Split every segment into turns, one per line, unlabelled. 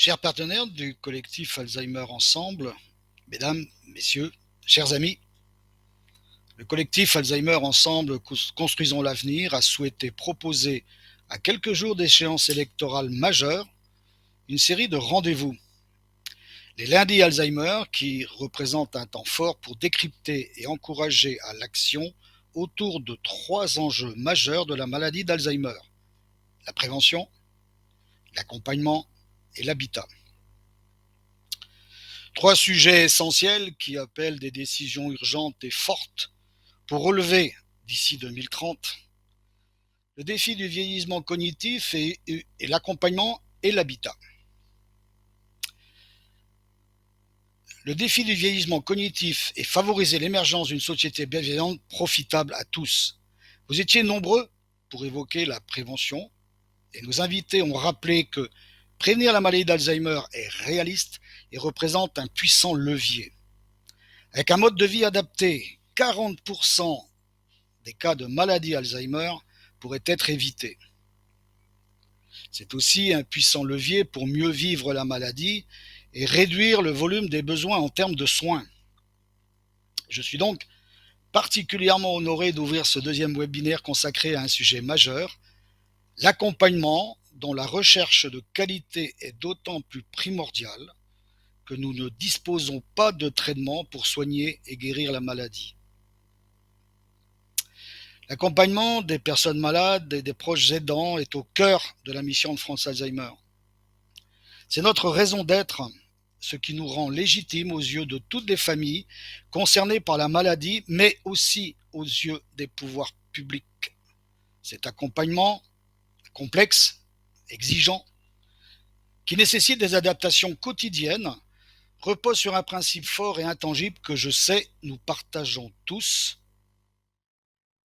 Chers partenaires du collectif Alzheimer Ensemble, mesdames, messieurs, chers amis, le collectif Alzheimer Ensemble Construisons l'avenir a souhaité proposer, à quelques jours d'échéance électorale majeure, une série de rendez-vous. Les lundis Alzheimer, qui représentent un temps fort pour décrypter et encourager à l'action autour de 3 enjeux majeurs de la maladie d'Alzheimer: la prévention, l'accompagnement et l'habitat. 3 sujets essentiels qui appellent des décisions urgentes et fortes pour relever, d'ici 2030, le défi du vieillissement cognitif et l'accompagnement et l'habitat. Le défi du vieillissement cognitif est favoriser l'émergence d'une société bienveillante profitable à tous. Vous étiez nombreux pour évoquer la prévention et nos invités ont rappelé que prévenir la maladie d'Alzheimer est réaliste et représente un puissant levier. Avec un mode de vie adapté, 40% des cas de maladie Alzheimer pourraient être évités. C'est aussi un puissant levier pour mieux vivre la maladie et réduire le volume des besoins en termes de soins. Je suis donc particulièrement honoré d'ouvrir ce deuxième webinaire consacré à un sujet majeur, l'accompagnement, dont la recherche de qualité est d'autant plus primordiale que nous ne disposons pas de traitement pour soigner et guérir la maladie. L'accompagnement des personnes malades et des proches aidants est au cœur de la mission de France Alzheimer. C'est notre raison d'être, ce qui nous rend légitimes aux yeux de toutes les familles concernées par la maladie, mais aussi aux yeux des pouvoirs publics. Cet accompagnement complexe, exigeant, qui nécessite des adaptations quotidiennes, repose sur un principe fort et intangible que je sais nous partageons tous.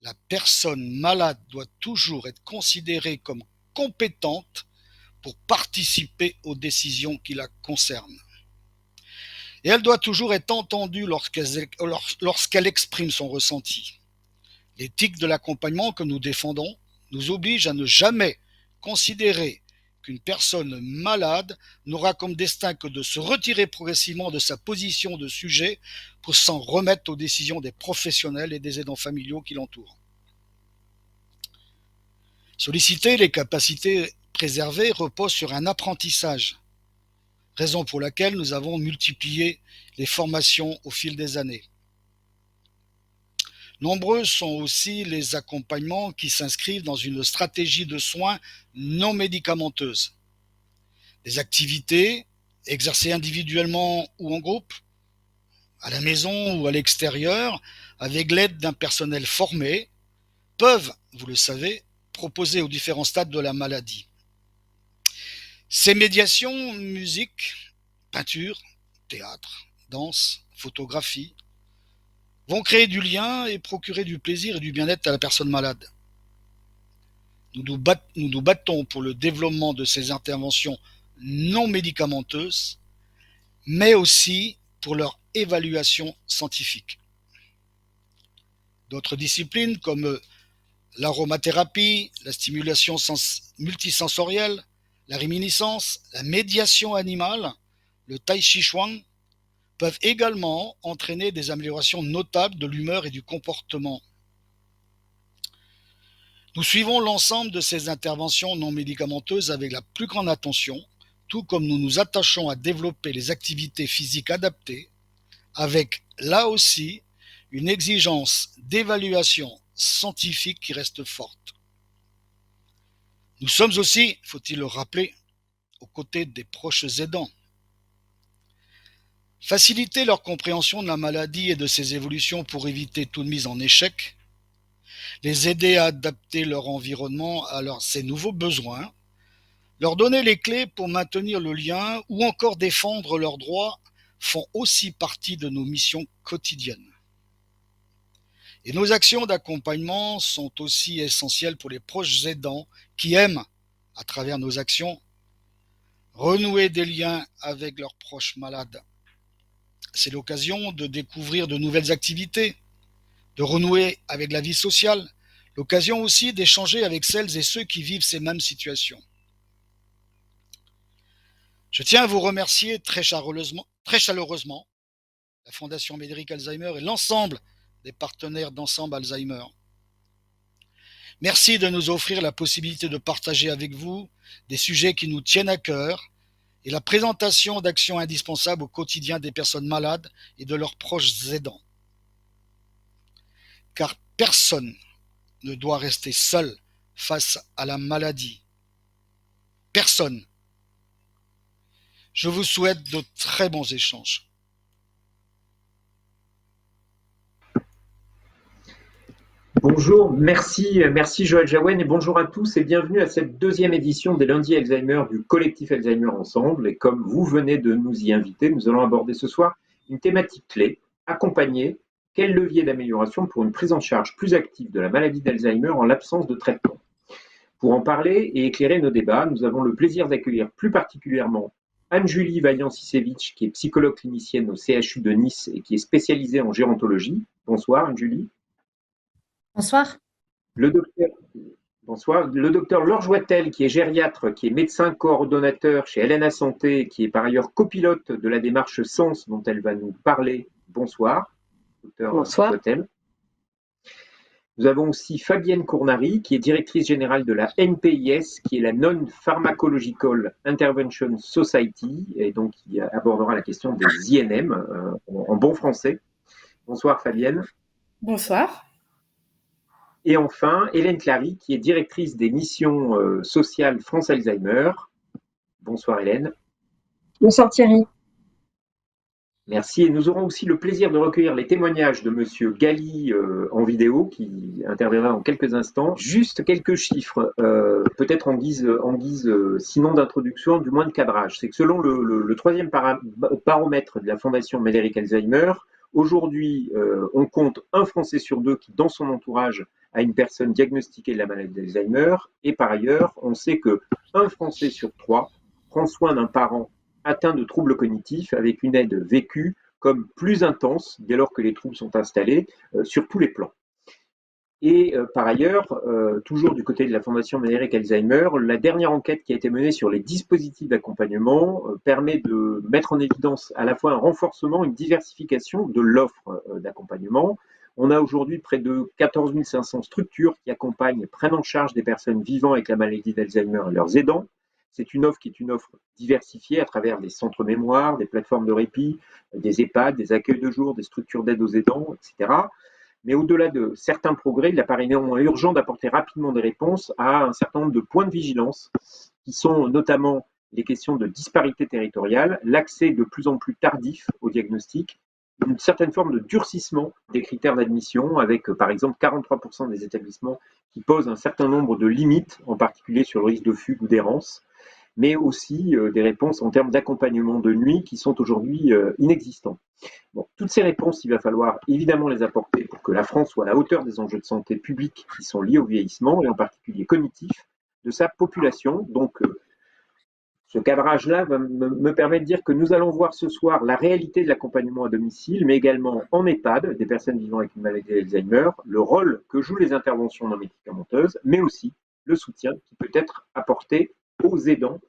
La personne malade doit toujours être considérée comme compétente pour participer aux décisions qui la concernent. Et elle doit toujours être entendue lorsqu'elle exprime son ressenti. L'éthique de l'accompagnement que nous défendons nous oblige à ne jamais considérer qu'une personne malade n'aura comme destin que de se retirer progressivement de sa position de sujet pour s'en remettre aux décisions des professionnels et des aidants familiaux qui l'entourent. Solliciter les capacités préservées repose sur un apprentissage, raison pour laquelle nous avons multiplié les formations au fil des années. Nombreux sont aussi les accompagnements qui s'inscrivent dans une stratégie de soins non médicamenteuses. Des activités exercées individuellement ou en groupe, à la maison ou à l'extérieur, avec l'aide d'un personnel formé, peuvent, vous le savez, proposer aux différents stades de la maladie. Ces médiations, musique, peinture, théâtre, danse, photographie, vont créer du lien et procurer du plaisir et du bien-être à la personne malade. Nous nous battons pour le développement de ces interventions non médicamenteuses, mais aussi pour leur évaluation scientifique. D'autres disciplines comme l'aromathérapie, la stimulation multisensorielle, la réminiscence, la médiation animale, le tai chi chuan peuvent également entraîner des améliorations notables de l'humeur et du comportement. Nous suivons l'ensemble de ces interventions non médicamenteuses avec la plus grande attention, tout comme nous nous attachons à développer les activités physiques adaptées, avec, là aussi, une exigence d'évaluation scientifique qui reste forte. Nous sommes aussi, faut-il le rappeler, aux côtés des proches aidants. Faciliter leur compréhension de la maladie et de ses évolutions pour éviter toute mise en échec, les aider à adapter leur environnement à ces nouveaux besoins, leur donner les clés pour maintenir le lien ou encore défendre leurs droits font aussi partie de nos missions quotidiennes. Et nos actions d'accompagnement sont aussi essentielles pour les proches aidants qui aiment, à travers nos actions, renouer des liens avec leurs proches malades. C'est l'occasion de découvrir de nouvelles activités, de renouer avec la vie sociale, l'occasion aussi d'échanger avec celles et ceux qui vivent ces mêmes situations. Je tiens à vous remercier très chaleureusement la Fondation Médéric Alzheimer et l'ensemble des partenaires d'Ensemble Alzheimer. Merci de nous offrir la possibilité de partager avec vous des sujets qui nous tiennent à cœur et la présentation d'actions indispensables au quotidien des personnes malades et de leurs proches aidants. Car personne ne doit rester seul face à la maladie. Personne. Je vous souhaite de très bons échanges.
Bonjour, merci Joël Jaouen et bonjour à tous et bienvenue à cette deuxième édition des lundis Alzheimer du collectif Alzheimer Ensemble. Et comme vous venez de nous y inviter, nous allons aborder ce soir une thématique clé, accompagner quel levier d'amélioration pour une prise en charge plus active de la maladie d'Alzheimer en l'absence de traitement. Pour en parler et éclairer nos débats, nous avons le plaisir d'accueillir plus particulièrement Anne-Julie Vaillant-Sisevich, qui est psychologue clinicienne au CHU de Nice et qui est spécialisée en gérontologie. Bonsoir Anne-Julie.
Bonsoir.
Bonsoir. Le docteur Laure Joitel, qui est gériatre, qui est médecin coordonnateur chez LNA Santé, qui est par ailleurs copilote de la démarche Sens dont elle va nous parler. Bonsoir, docteur Joitel. Nous avons aussi Fabienne Cournary, qui est directrice générale de la NPIS, qui est la Non-Pharmacological Intervention Society, et donc qui abordera la question des INM en bon français. Bonsoir Fabienne.
Bonsoir.
Et enfin, Hélène Clary, qui est directrice des missions sociales France Alzheimer. Bonsoir Hélène.
Bonsoir Thierry.
Merci. Et nous aurons aussi le plaisir de recueillir les témoignages de Monsieur Galli en vidéo, qui interviendra dans quelques instants. Juste quelques chiffres, peut-être en guise sinon d'introduction, du moins de cadrage. C'est que selon le troisième baromètre de la Fondation Médéric Alzheimer, aujourd'hui, on compte un Français sur deux qui, dans son entourage, a une personne diagnostiquée de la maladie d'Alzheimer. Et par ailleurs, on sait que un Français sur trois prend soin d'un parent atteint de troubles cognitifs avec une aide vécue comme plus intense dès lors que les troubles sont installés sur tous les plans. Et par ailleurs, toujours du côté de la Fondation Médéric Alzheimer, la dernière enquête qui a été menée sur les dispositifs d'accompagnement permet de mettre en évidence à la fois un renforcement, une diversification de l'offre d'accompagnement. On a aujourd'hui près de 14 500 structures qui accompagnent et prennent en charge des personnes vivant avec la maladie d'Alzheimer et leurs aidants. C'est une offre qui est une offre diversifiée à travers des centres mémoire, des plateformes de répit, des EHPAD, des accueils de jour, des structures d'aide aux aidants, etc. Mais au-delà de certains progrès, il apparaît néanmoins urgent d'apporter rapidement des réponses à un certain nombre de points de vigilance, qui sont notamment les questions de disparité territoriale, l'accès de plus en plus tardif au diagnostic, une certaine forme de durcissement des critères d'admission, avec par exemple 43% des établissements qui posent un certain nombre de limites, en particulier sur le risque de fugue ou d'errance, mais aussi des réponses en termes d'accompagnement de nuit qui sont aujourd'hui inexistants. Bon, toutes ces réponses, il va falloir évidemment les apporter pour que la France soit à la hauteur des enjeux de santé publique qui sont liés au vieillissement et en particulier cognitif de sa population. Donc, ce cadrage-là me permet de dire que nous allons voir ce soir la réalité de l'accompagnement à domicile, mais également en EHPAD des personnes vivant avec une maladie d'Alzheimer, le rôle que jouent les interventions non médicamenteuses, mais aussi le soutien qui peut être apporté aux aidants,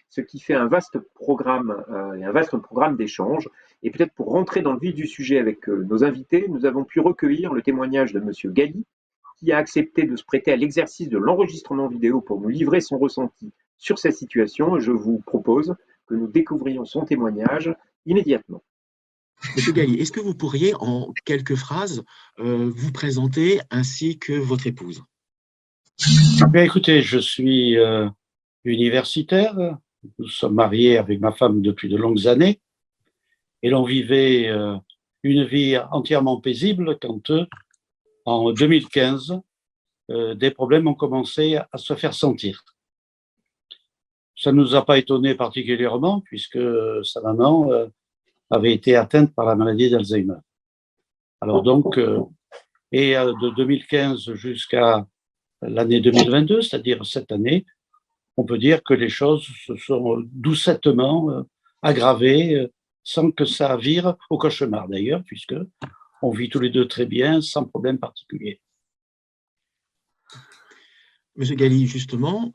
ce qui fait un vaste programme d'échange. Et peut-être pour rentrer dans le vif du sujet avec nos invités, nous avons pu recueillir le témoignage de Monsieur Galli, qui a accepté de se prêter à l'exercice de l'enregistrement vidéo pour nous livrer son ressenti sur cette situation. Je vous propose que nous découvrions son témoignage immédiatement.
Monsieur Galli, est-ce que vous pourriez en quelques phrases vous présenter ainsi que votre épouse?
Bien, écoutez, je suis universitaire. Nous sommes mariés avec ma femme depuis de longues années et l'on vivait une vie entièrement paisible quand, en 2015, des problèmes ont commencé à se faire sentir. Ça ne nous a pas étonné particulièrement puisque sa maman avait été atteinte par la maladie d'Alzheimer. Alors donc, de 2015 jusqu'à l'année 2022, c'est-à-dire cette année, on peut dire que les choses se sont doucettement aggravées sans que ça vire au cauchemar d'ailleurs, puisque on vit tous les deux très bien, sans problème particulier.
Monsieur Galli, justement,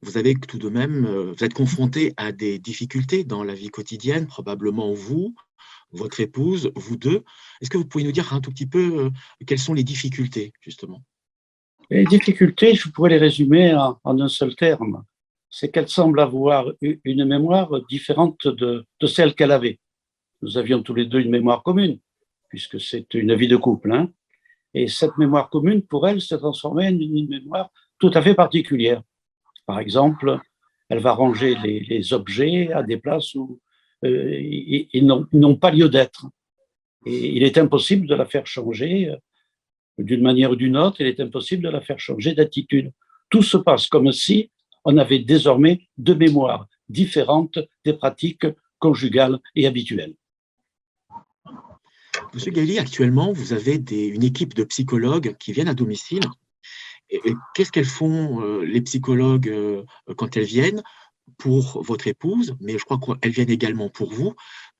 vous avez tout de même, vous êtes confronté à des difficultés dans la vie quotidienne, probablement vous, votre épouse, vous deux. Est-ce que vous pouvez nous dire un tout petit peu quelles sont les difficultés, justement?
Les difficultés, je pourrais les résumer en un seul terme. C'est qu'elle semble avoir une mémoire différente de celle qu'elle avait. Nous avions tous les deux une mémoire commune, puisque c'est une vie de couple, hein. Et cette mémoire commune, pour elle, se transformait en une mémoire tout à fait particulière. Par exemple, elle va ranger les objets à des places où ils n'ont pas lieu d'être. Et il est impossible de la faire changer d'une manière ou d'une autre, il est impossible de la faire changer d'attitude. Tout se passe comme si on avait désormais deux mémoires différentes des pratiques conjugales et habituelles.
Monsieur Gailly, actuellement, vous avez une équipe de psychologues qui viennent à domicile. Et qu'est-ce qu'elles font, les psychologues, quand elles viennent pour votre épouse, mais je crois qu'elles viennent également pour vous.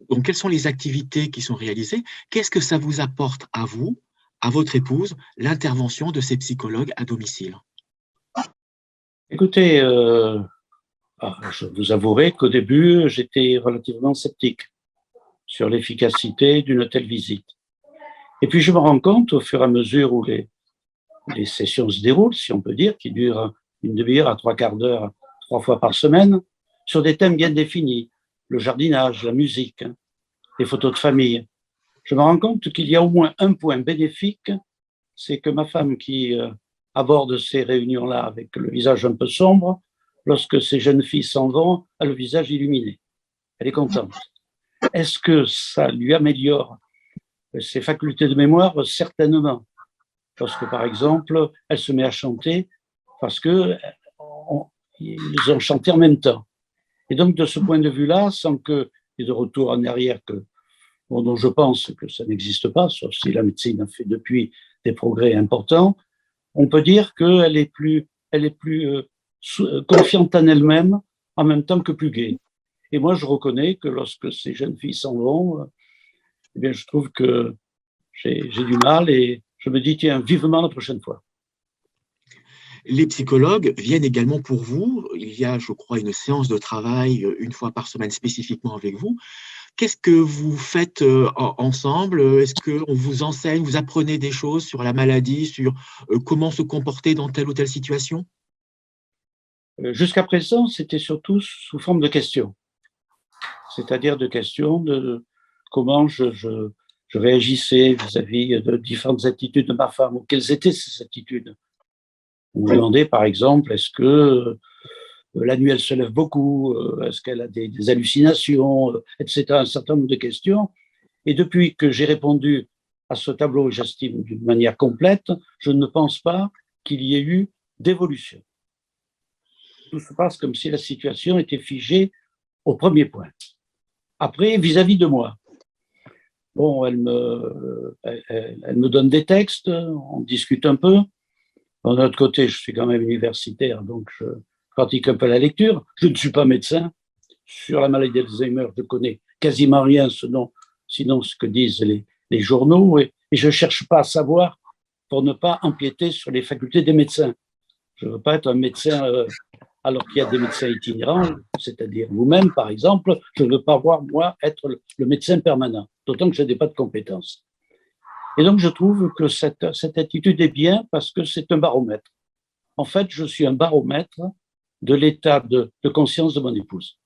Donc, quelles sont les activités qui sont réalisées? Qu'est-ce que ça vous apporte à vous, à votre épouse, l'intervention de ces psychologues à domicile?
Écoutez, je vous avouerai qu'au début, j'étais relativement sceptique sur l'efficacité d'une telle visite. Et puis, je me rends compte, au fur et à mesure où les sessions se déroulent, si on peut dire, qui durent une demi-heure à trois quarts d'heure, 3 fois par semaine, sur des thèmes bien définis, le jardinage, la musique, hein, les photos de famille. Je me rends compte qu'il y a au moins un point bénéfique, c'est que ma femme qui aborde ces réunions-là avec le visage un peu sombre, lorsque ces jeunes filles s'en vont, a le visage illuminé. Elle est contente. Est-ce que ça lui améliore ses facultés de mémoire? Certainement. Parce que, par exemple, elle se met à chanter parce qu'ils ont chanté en même temps. Et donc, de ce point de vue-là, sans qu'il y ait de retour en arrière, dont je pense que ça n'existe pas, sauf si la médecine a fait depuis des progrès importants, on peut dire qu'elle est plus confiante en elle-même, en même temps que plus gaie. Et moi, je reconnais que lorsque ces jeunes filles s'en vont, eh bien, je trouve que j'ai du mal et je me dis, tiens, vivement la prochaine fois.
Les psychologues viennent également pour vous. Il y a, je crois, une séance de travail une fois par semaine spécifiquement avec vous. Qu'est-ce que vous faites ensemble? Est-ce qu'on vous enseigne, vous apprenez des choses sur la maladie, sur comment se comporter dans telle ou telle situation?
Jusqu'à présent, c'était surtout sous forme de questions. C'est-à-dire de questions de comment je réagissais vis-à-vis de différentes attitudes de ma femme, ou quelles étaient ces attitudes. On me demandait, par exemple, est-ce que la nuit, elle se lève beaucoup, est-ce qu'elle a des hallucinations, etc. Un certain nombre de questions. Et depuis que j'ai répondu à ce tableau, j'estime d'une manière complète, je ne pense pas qu'il y ait eu d'évolution. Tout se passe comme si la situation était figée au premier point. Après, vis-à-vis de moi, bon, elle me donne des textes, on discute un peu. D'un autre côté, je suis quand même universitaire, donc je pratique un peu la lecture. Je ne suis pas médecin. Sur la maladie d'Alzheimer, je connais quasiment rien, sinon ce que disent les journaux, et je ne cherche pas à savoir pour ne pas empiéter sur les facultés des médecins. Je ne veux pas être un médecin alors qu'il y a des médecins itinérants, c'est-à-dire vous-même, par exemple. Je ne veux pas voir, moi, être le médecin permanent, d'autant que je n'ai pas de compétences. Et donc, je trouve que cette attitude est bien parce que c'est un baromètre. En fait, je suis un baromètre de l'état de conscience de mon épouse.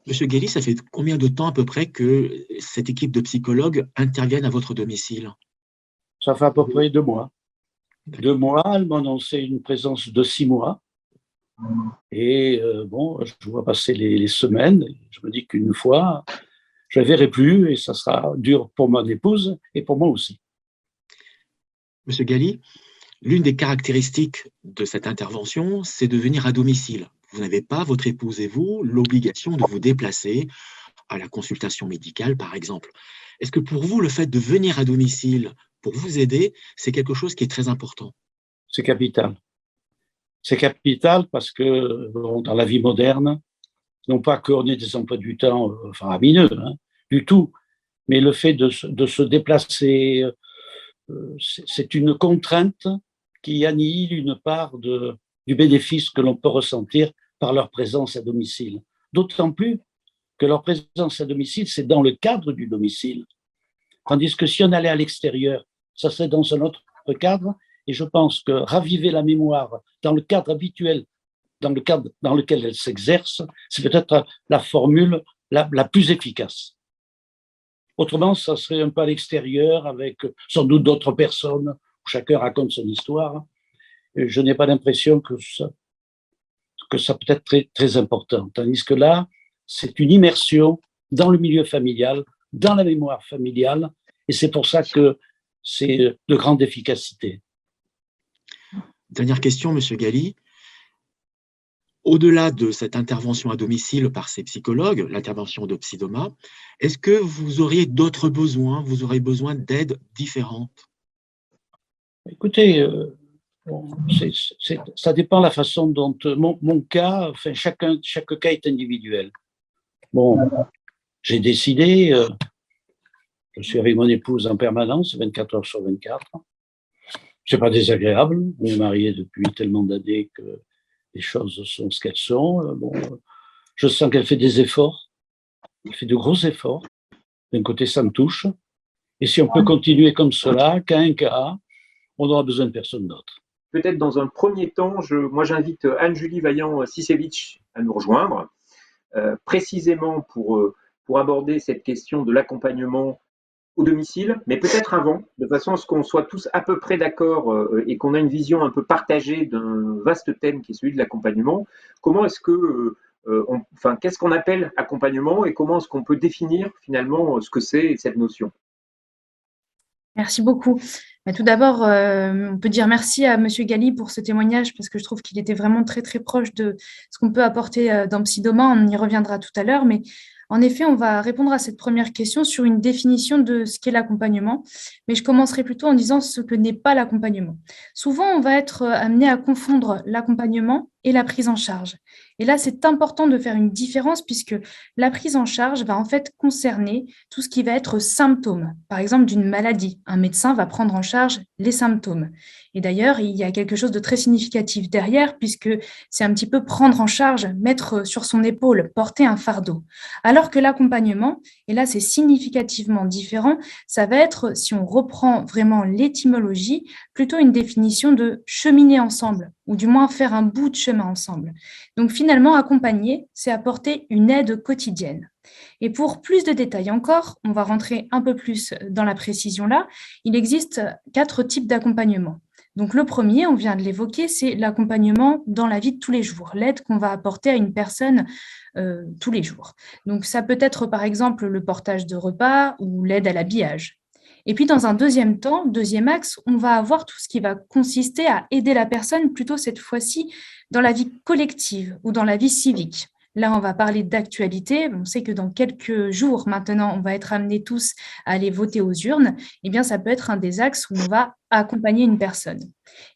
Monsieur Guély, ça fait combien de temps à peu près que cette équipe de psychologues interviennent à votre domicile?
Ça fait à peu près 2 mois. 2 mois, elle m'a annoncé une présence de 6 mois. Et bon, je vois passer les semaines. Je me dis qu'une fois, je ne la verrai plus et ça sera dur pour mon épouse et pour moi aussi.
Monsieur Guély, l'une des caractéristiques de cette intervention, c'est de venir à domicile. Vous n'avez pas, votre épouse et vous, l'obligation de vous déplacer à la consultation médicale, par exemple. Est-ce que pour vous, le fait de venir à domicile pour vous aider, c'est quelque chose qui est très important?
C'est capital. C'est capital parce que dans la vie moderne, non pas qu'on ait des emplois du temps faramineux, hein, du tout, mais le fait de se déplacer, c'est une contrainte qui annihile une part de du bénéfice que l'on peut ressentir par leur présence à domicile. D'autant plus que leur présence à domicile, c'est dans le cadre du domicile. Tandis que si on allait à l'extérieur, ça serait dans un autre cadre. Et je pense que raviver la mémoire dans le cadre habituel, dans le cadre dans lequel elle s'exerce, c'est peut-être la formule la plus efficace. Autrement, ça serait un peu à l'extérieur, avec sans doute d'autres personnes, où chacun raconte son histoire. Et je n'ai pas l'impression que ça peut être très, très important. Tandis que là, c'est une immersion dans le milieu familial, dans la mémoire familiale, et c'est pour ça que c'est de grande efficacité.
Dernière question, Monsieur Galli. Au-delà de cette intervention à domicile par ces psychologues, l'intervention de Psydoma, est-ce que vous auriez d'autres besoins, vous aurez besoin d'aides différentes?
Écoutez, ça dépend de la façon dont mon cas, enfin chaque cas est individuel. Bon, j'ai décidé, je suis avec mon épouse en permanence, 24 heures sur 24. C'est pas désagréable, on est mariés depuis tellement d'années que les choses sont ce qu'elles sont. Bon, je sens qu'elle fait des efforts, elle fait de gros efforts. D'un côté, ça me touche. Et si on peut continuer comme cela, cas un cas, on n'aura besoin de personne d'autre.
Peut-être dans un premier temps, moi j'invite Anne-Julie Vaillant-Sisevich à nous rejoindre, précisément pour aborder cette question de l'accompagnement au domicile, mais peut-être avant, de façon à ce qu'on soit tous à peu près d'accord et qu'on ait une vision un peu partagée d'un vaste thème qui est celui de l'accompagnement. Comment est-ce que, qu'est-ce qu'on appelle accompagnement et comment est-ce qu'on peut définir finalement ce que c'est cette notion?
Merci beaucoup. Tout d'abord, on peut dire merci à Monsieur Galli pour ce témoignage parce que je trouve qu'il était vraiment très, très proche de ce qu'on peut apporter dans Psydoma. On y reviendra tout à l'heure, mais en effet, on va répondre à cette première question sur une définition de ce qu'est l'accompagnement, mais je commencerai plutôt en disant ce que n'est pas l'accompagnement. Souvent, on va être amené à confondre l'accompagnement et la prise en charge. Et là, c'est important de faire une différence puisque la prise en charge va en fait concerner tout ce qui va être symptômes, par exemple d'une maladie. Un médecin va prendre en charge les symptômes. Et d'ailleurs, il y a quelque chose de très significatif derrière puisque c'est un petit peu prendre en charge, mettre sur son épaule, porter un fardeau. Alors que l'accompagnement, et là c'est significativement différent, ça va être, si on reprend vraiment l'étymologie, plutôt une définition de cheminer ensemble, ou du moins faire un bout de chemin ensemble. Donc finalement, accompagner, c'est apporter une aide quotidienne. Et pour plus de détails encore, on va rentrer un peu plus dans la précision là, il existe 4 types d'accompagnement. Donc le premier, on vient de l'évoquer, c'est l'accompagnement dans la vie de tous les jours, l'aide qu'on va apporter à une personne tous les jours. Donc ça peut être par exemple le portage de repas ou l'aide à l'habillage. Et puis dans un deuxième temps, deuxième axe, on va avoir tout ce qui va consister à aider la personne plutôt cette fois-ci dans la vie collective ou dans la vie civique. Là, on va parler d'actualité. On sait que dans quelques jours maintenant, on va être amenés tous à aller voter aux urnes. Eh bien, ça peut être un des axes où on va accompagner une personne.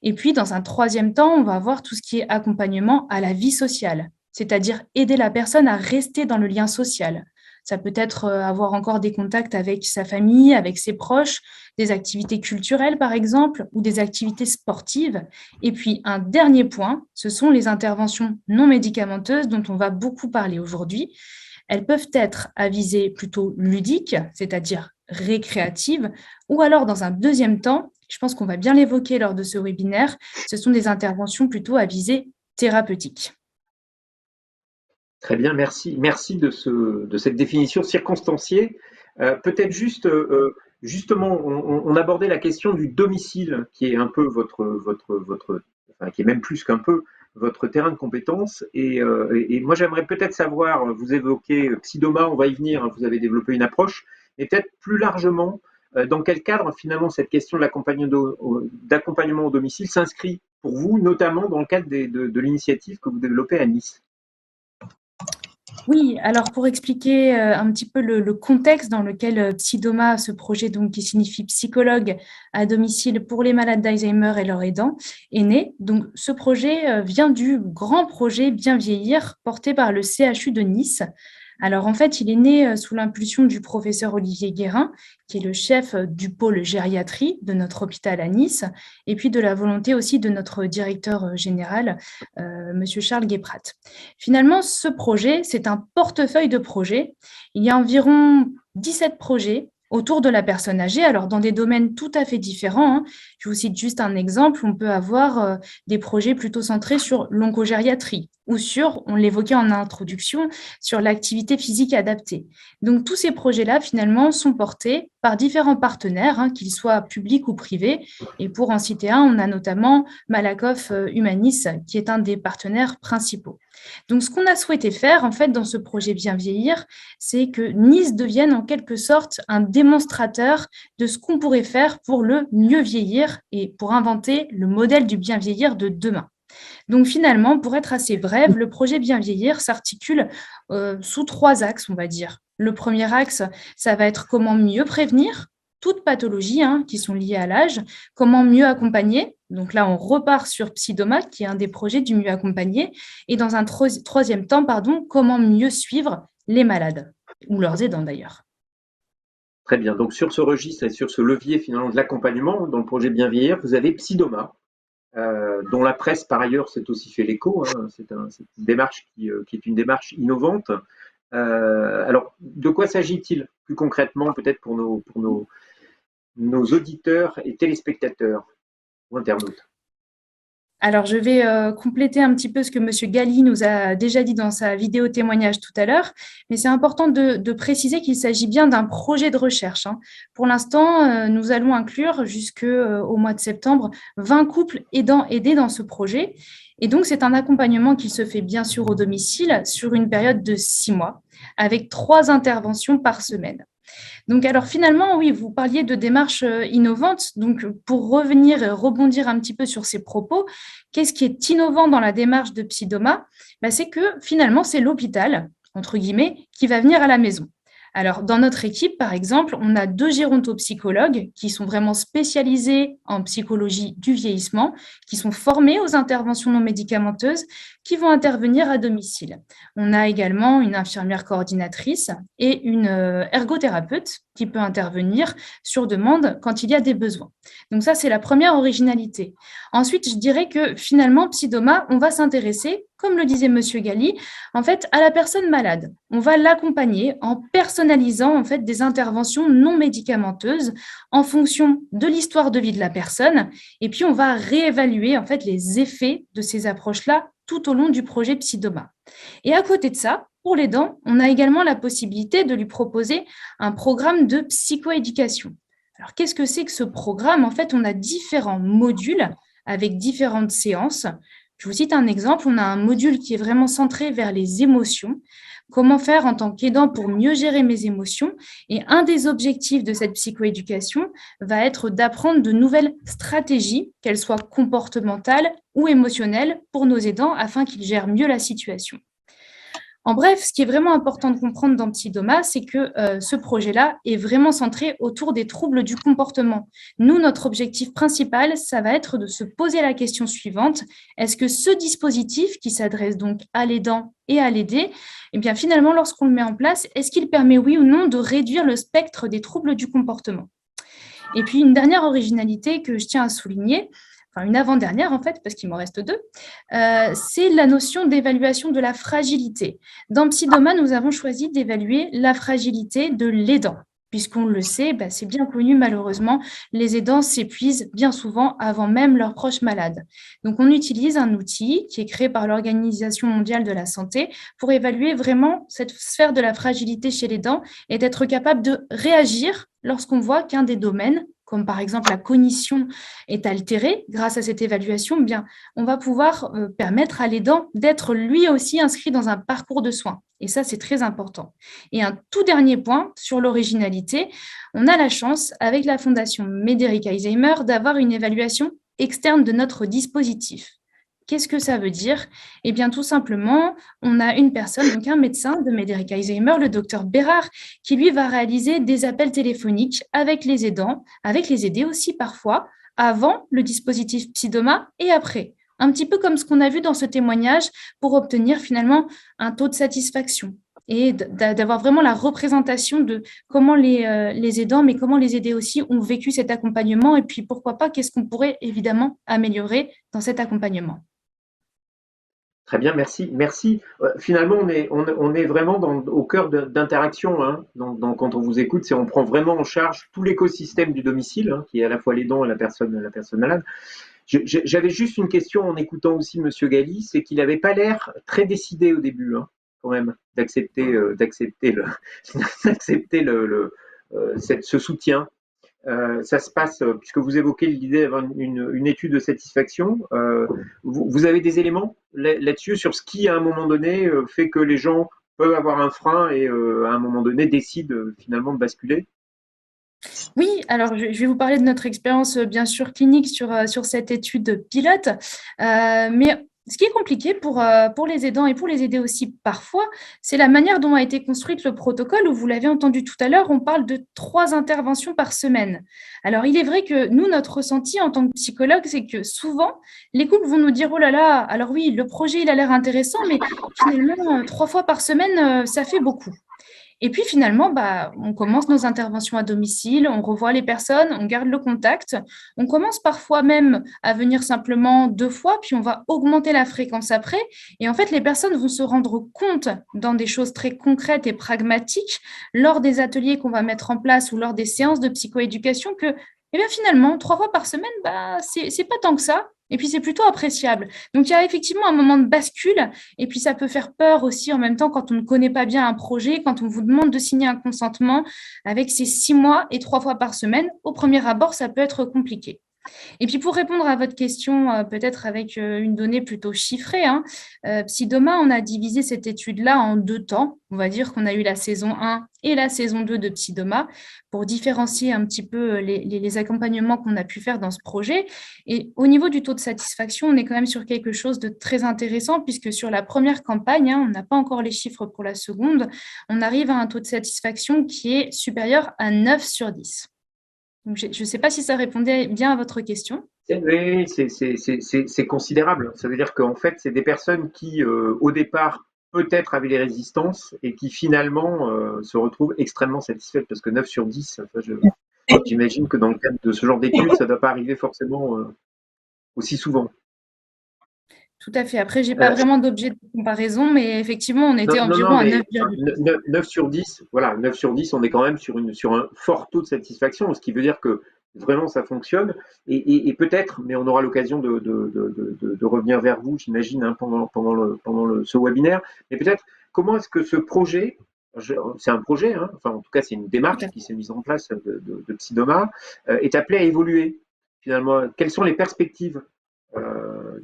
Et puis, dans un troisième temps, on va avoir tout ce qui est accompagnement à la vie sociale, c'est-à-dire aider la personne à rester dans le lien social. Ça peut être avoir encore des contacts avec sa famille, avec ses proches, des activités culturelles par exemple, ou des activités sportives. Et puis un dernier point, ce sont les interventions non médicamenteuses dont on va beaucoup parler aujourd'hui. Elles peuvent être à visée plutôt ludique, c'est-à-dire récréative, ou alors dans un deuxième temps, je pense qu'on va bien l'évoquer lors de ce webinaire, ce sont des interventions plutôt à visée thérapeutique.
Très bien, merci. Merci de cette définition circonstanciée. Peut-être justement, on abordait la question du domicile, qui est un peu qui est même plus qu'un peu votre terrain de compétence. Et moi, j'aimerais peut-être savoir, vous évoquez Psydoma, on va y venir, vous avez développé une approche, mais peut-être plus largement, dans quel cadre finalement cette question de d'accompagnement au domicile s'inscrit pour vous, notamment dans le cadre de l'initiative que vous développez à Nice?
Oui, alors pour expliquer un petit peu le contexte dans lequel Psydoma, ce projet donc, qui signifie psychologue à domicile pour les malades d'Alzheimer et leurs aidants, est né. Donc, ce projet vient du grand projet Bien vieillir porté par le CHU de Nice Alors en fait, il est né sous l'impulsion du professeur Olivier Guérin, qui est le chef du pôle gériatrie de notre hôpital à Nice, et puis de la volonté aussi de notre directeur général, Monsieur Charles Guéprat. Finalement, ce projet, c'est un portefeuille de projets. Il y a environ 17 projets autour de la personne âgée, alors dans des domaines tout à fait différents, hein. Je vous cite juste un exemple, on peut avoir des projets plutôt centrés sur l'oncogériatrie ou sur, on l'évoquait en introduction, sur l'activité physique adaptée. Donc tous ces projets-là, finalement, sont portés par différents partenaires, hein, qu'ils soient publics ou privés. Et pour en citer un, on a notamment Malakoff Humanis, qui est un des partenaires principaux. Donc ce qu'on a souhaité faire, en fait, dans ce projet Bien vieillir, c'est que Nice devienne en quelque sorte un démonstrateur de ce qu'on pourrait faire pour le mieux vieillir et pour inventer le modèle du bien vieillir de demain. Donc finalement, pour être assez brève, le projet Bien vieillir s'articule sous 3 axes, on va dire. Le premier axe, ça va être comment mieux prévenir toutes pathologies, hein, qui sont liées à l'âge, comment mieux accompagner. Donc là, on repart sur Psydoma, qui est un des projets du mieux accompagner. Et dans un troisième temps, comment mieux suivre les malades, ou leurs aidants d'ailleurs.
Très bien. Donc sur ce registre et sur ce levier finalement de l'accompagnement dans le projet Bien vieillir, vous avez Psydoma, dont la presse par ailleurs s'est aussi fait l'écho. Hein. C'est une démarche qui est une démarche innovante. Alors, de quoi s'agit-il plus concrètement, peut-être pour nos auditeurs et téléspectateurs ou internautes?
Alors, je vais compléter un petit peu ce que M. Galli nous a déjà dit dans sa vidéo témoignage tout à l'heure, mais c'est important de préciser qu'il s'agit bien d'un projet de recherche, hein. Pour l'instant, nous allons inclure jusqu'au mois de septembre 20 couples aidés dans ce projet. Et donc, c'est un accompagnement qui se fait bien sûr au domicile sur une période de 6 mois, avec 3 interventions par semaine. Donc, alors finalement, oui, vous parliez de démarches innovantes. Donc, pour revenir et rebondir un petit peu sur ces propos, qu'est-ce qui est innovant dans la démarche de Psydoma? C'est que finalement, c'est l'hôpital, entre guillemets, qui va venir à la maison. Alors, dans notre équipe, par exemple, on a 2 gérontopsychologues qui sont vraiment spécialisés en psychologie du vieillissement, qui sont formés aux interventions non médicamenteuses, qui vont intervenir à domicile. On a également une infirmière coordinatrice et une ergothérapeute qui peut intervenir sur demande quand il y a des besoins. Donc ça, c'est la première originalité. Ensuite, je dirais que finalement, Psydoma, on va s'intéresser, comme le disait M. Galli, en fait, à la personne malade. On va l'accompagner en personnalisant en fait des interventions non médicamenteuses en fonction de l'histoire de vie de la personne. Et puis, on va réévaluer en fait les effets de ces approches-là tout au long du projet Psydoma. Et à côté de ça, pour l'aidant, on a également la possibilité de lui proposer un programme de psychoéducation. Alors, qu'est-ce que c'est que ce programme? En fait, on a différents modules avec différentes séances. Je vous cite un exemple. On a un module qui est vraiment centré vers les émotions. Comment faire en tant qu'aidant pour mieux gérer mes émotions? Et un des objectifs de cette psychoéducation va être d'apprendre de nouvelles stratégies, qu'elles soient comportementales ou émotionnelles, pour nos aidants afin qu'ils gèrent mieux la situation. En bref, ce qui est vraiment important de comprendre dans Psydoma, c'est que ce projet-là est vraiment centré autour des troubles du comportement. Nous, notre objectif principal, ça va être de se poser la question suivante. Est-ce que ce dispositif, qui s'adresse donc à l'aidant et à l'aider, eh bien finalement, lorsqu'on le met en place, est-ce qu'il permet, oui ou non, de réduire le spectre des troubles du comportement? Et puis, une dernière originalité que je tiens à souligner, une avant-dernière en fait, parce qu'il m'en reste 2, c'est la notion d'évaluation de la fragilité. Dans Psydoma, nous avons choisi d'évaluer la fragilité de l'aidant. Puisqu'on le sait, c'est bien connu malheureusement, les aidants s'épuisent bien souvent avant même leurs proches malades. Donc on utilise un outil qui est créé par l'Organisation mondiale de la santé pour évaluer vraiment cette sphère de la fragilité chez l'aidant et d'être capable de réagir lorsqu'on voit qu'un des domaines, comme par exemple la cognition, est altérée grâce à cette évaluation, on va pouvoir permettre à l'aidant d'être lui aussi inscrit dans un parcours de soins. Et ça, c'est très important. Et un tout dernier point sur l'originalité, on a la chance, avec la Fondation Médéric Alzheimer, d'avoir une évaluation externe de notre dispositif. Qu'est-ce que ça veut dire? Eh bien, tout simplement, on a une personne, donc un médecin de Médéric Alzheimer, le docteur Bérard, qui lui va réaliser des appels téléphoniques avec les aidants, avec les aidés aussi parfois, avant le dispositif Psydoma et après. Un petit peu comme ce qu'on a vu dans ce témoignage pour obtenir finalement un taux de satisfaction. et d'avoir vraiment la représentation de comment les aidants, mais comment les aidés aussi ont vécu cet accompagnement et puis pourquoi pas, qu'est-ce qu'on pourrait évidemment améliorer dans cet accompagnement.
Très bien, merci. Merci. Finalement, on est vraiment au cœur d'interaction. Hein. Quand on vous écoute, on prend vraiment en charge tout l'écosystème du domicile, hein, qui est à la fois l'aidant et la personne malade. J'avais juste une question en écoutant aussi Monsieur Galli, c'est qu'il n'avait pas l'air très décidé au début, hein, quand même, d'accepter ce soutien. Ça se passe, puisque vous évoquez l'idée d'avoir une étude de satisfaction, vous avez des éléments là-dessus sur ce qui, à un moment donné, fait que les gens peuvent avoir un frein et, à un moment donné, décident finalement de basculer?
Oui, alors je vais vous parler de notre expérience, bien sûr, clinique sur cette étude pilote. Mais ce qui est compliqué pour les aidants et pour les aider aussi parfois, c'est la manière dont a été construite le protocole, où vous l'avez entendu tout à l'heure, on parle de 3 interventions par semaine. Alors, il est vrai que nous, notre ressenti en tant que psychologue, c'est que souvent, les couples vont nous dire, oh là là, alors oui, le projet, il a l'air intéressant, mais finalement, 3 fois par semaine, ça fait beaucoup. Et puis finalement, on commence nos interventions à domicile, on revoit les personnes, on garde le contact. On commence parfois même à venir simplement 2 fois, puis on va augmenter la fréquence après. Et en fait, les personnes vont se rendre compte dans des choses très concrètes et pragmatiques lors des ateliers qu'on va mettre en place ou lors des séances de psychoéducation que eh bien finalement, 3 fois par semaine, c'est pas tant que ça. Et puis c'est plutôt appréciable. Donc il y a effectivement un moment de bascule et puis, ça peut faire peur aussi en même temps quand on ne connaît pas bien un projet, quand on vous demande de signer un consentement avec ces 6 mois et 3 fois par semaine. Au premier abord, ça peut être compliqué. Et puis pour répondre à votre question, peut-être avec une donnée plutôt chiffrée, hein, Psydoma, on a divisé cette étude-là en 2 temps. On va dire qu'on a eu la saison 1 et la saison 2 de Psydoma pour différencier un petit peu les accompagnements qu'on a pu faire dans ce projet. Et au niveau du taux de satisfaction, on est quand même sur quelque chose de très intéressant puisque sur la première campagne, hein, on n'a pas encore les chiffres pour la seconde, on arrive à un taux de satisfaction qui est supérieur à 9 sur 10. Donc, je ne sais pas si ça répondait bien à votre question.
Oui, c'est considérable. Ça veut dire qu'en fait, c'est des personnes qui, au départ, peut-être avaient des résistances et qui finalement se retrouvent extrêmement satisfaites parce que 9 sur 10, enfin, j'imagine que dans le cadre de ce genre d'études, ça ne doit pas arriver forcément aussi souvent.
Tout à fait. Après, je n'ai pas vraiment d'objet de comparaison, mais effectivement, on était
Non,
environ à
mais
9,8.
9 sur 10, voilà, 9 sur 10, on est quand même sur un fort taux de satisfaction, ce qui veut dire que vraiment ça fonctionne. Et peut-être, mais on aura l'occasion de revenir vers vous, j'imagine, hein, ce webinaire. Mais peut-être, comment est-ce que ce projet, c'est un projet, hein, enfin en tout cas c'est une démarche qui s'est mise en place de Psydoma, est appelé à évoluer finalement? Quelles sont les perspectives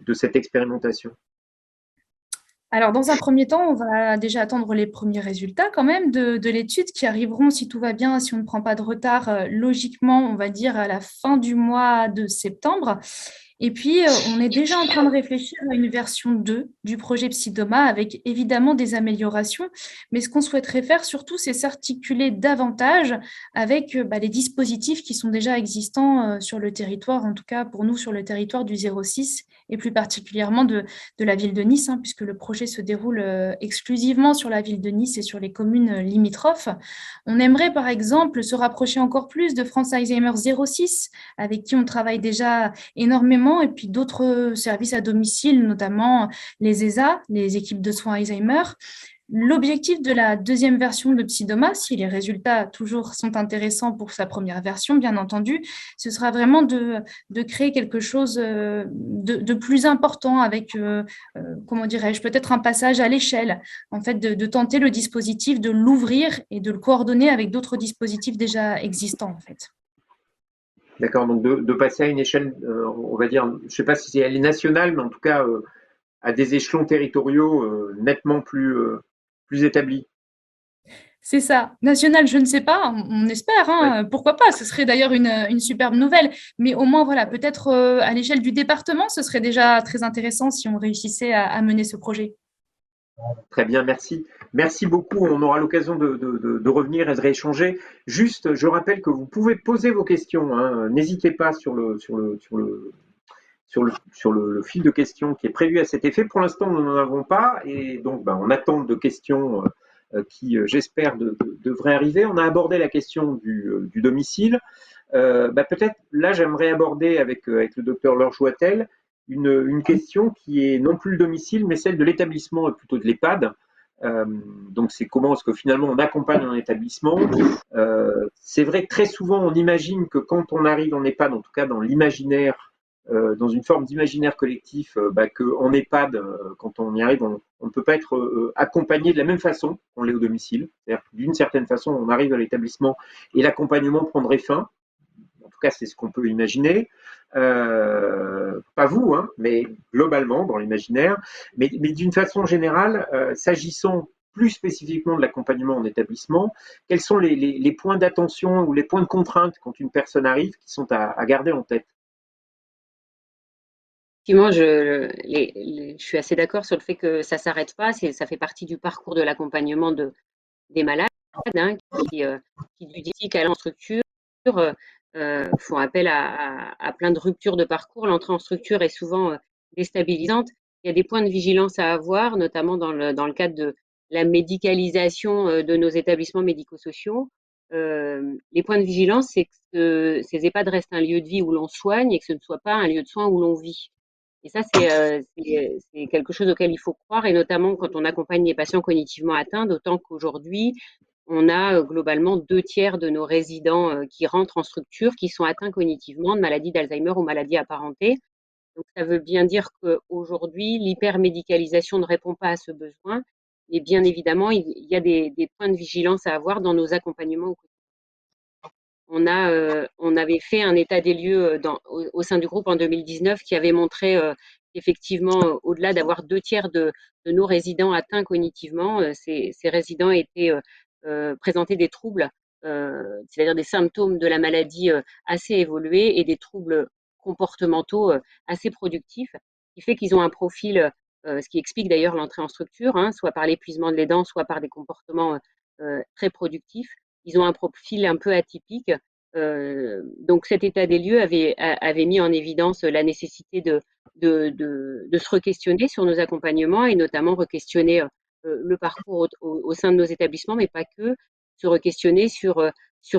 de cette expérimentation?
Alors, dans un premier temps, on va déjà attendre les premiers résultats quand même de l'étude qui arriveront, si tout va bien, si on ne prend pas de retard, logiquement, on va dire à la fin du mois de septembre. Et puis, on est déjà en train de réfléchir à une version 2 du projet Psydoma avec évidemment des améliorations. Mais ce qu'on souhaiterait faire surtout, c'est s'articuler davantage avec les dispositifs qui sont déjà existants sur le territoire, en tout cas pour nous sur le territoire du 06 et plus particulièrement de la ville de Nice, hein, puisque le projet se déroule exclusivement sur la ville de Nice et sur les communes limitrophes. On aimerait par exemple se rapprocher encore plus de France Alzheimer 06, avec qui on travaille déjà énormément, et puis d'autres services à domicile, notamment les ESA, les équipes de soins Alzheimer. L'objectif de la deuxième version de Psydoma, si les résultats toujours sont intéressants pour sa première version, bien entendu, ce sera vraiment de créer quelque chose de plus important avec, comment dirais-je, peut-être un passage à l'échelle, en fait, de tenter le dispositif, de l'ouvrir et de le coordonner avec d'autres dispositifs déjà existants, en fait.
D'accord, donc de passer à une échelle, on va dire, je ne sais pas si elle est nationale, mais en tout cas à des échelons territoriaux nettement plus établis.
C'est ça. National, je ne sais pas, on espère, hein,
Ouais.
pourquoi pas, ce serait d'ailleurs une superbe nouvelle, mais au moins, voilà, peut-être à l'échelle du département, ce serait déjà très intéressant si on réussissait à mener ce projet.
Très bien, merci. Merci beaucoup. On aura l'occasion de revenir et de rééchanger. Juste, je rappelle que vous pouvez poser vos questions, hein. N'hésitez pas sur le fil de questions qui est prévu à cet effet. Pour l'instant, nous n'en avons pas et donc on attend de questions qui, j'espère, devrait arriver. On a abordé la question du domicile. Peut-être là, j'aimerais aborder avec le docteur Laure Joitel une question qui est non plus le domicile, mais celle de l'établissement, plutôt de l'EHPAD. Donc, c'est comment est-ce que finalement on accompagne un établissement. C'est vrai que très souvent, on imagine que quand on arrive en EHPAD, en tout cas dans l'imaginaire, dans une forme d'imaginaire collectif, qu'en EHPAD, quand on y arrive, on ne peut pas être accompagné de la même façon qu'on l'est au domicile. C'est-à-dire que d'une certaine façon, on arrive à l'établissement et l'accompagnement prendrait fin. En tout cas, c'est ce qu'on peut imaginer. Pas vous, hein, mais globalement dans l'imaginaire. Mais d'une façon générale, s'agissant plus spécifiquement de l'accompagnement en établissement, quels sont les points d'attention ou les points de contrainte quand une personne arrive qui sont à garder en tête?
Effectivement, je suis assez d'accord sur le fait que ça s'arrête pas. Ça fait partie du parcours de l'accompagnement des malades, hein, qui du diagnostic à l'entrée en structure font appel à plein de ruptures de parcours. L'entrée en structure est souvent déstabilisante. Il y a des points de vigilance à avoir, notamment dans le cadre de la médicalisation de nos établissements médico-sociaux. Les points de vigilance, c'est que ces EHPAD restent un lieu de vie où l'on soigne et que ce ne soit pas un lieu de soins où l'on vit. Et ça, c'est quelque chose auquel il faut croire, et notamment quand on accompagne les patients cognitivement atteints, d'autant qu'aujourd'hui, on a globalement 2 tiers de nos résidents qui rentrent en structure qui sont atteints cognitivement de maladies d'Alzheimer ou maladies apparentées. Donc, ça veut bien dire qu'aujourd'hui, l'hypermédicalisation ne répond pas à ce besoin. Et bien évidemment, il y a des points de vigilance à avoir dans nos accompagnements au quotidien. On avait fait un état des lieux au sein du groupe en 2019 qui avait montré qu'effectivement, au-delà d'avoir 2 tiers de nos résidents atteints cognitivement, ces résidents présentaient des troubles, c'est-à-dire des symptômes de la maladie assez évolués et des troubles comportementaux assez productifs, ce qui fait qu'ils ont un profil, ce qui explique d'ailleurs l'entrée en structure, hein, soit par l'épuisement de l'aidant, soit par des comportements très productifs. Ils ont un profil un peu atypique. Donc cet état des lieux avait mis en évidence la nécessité de se re-questionner sur nos accompagnements et notamment re-questionner le parcours au sein de nos établissements, mais pas que, se re-questionner sur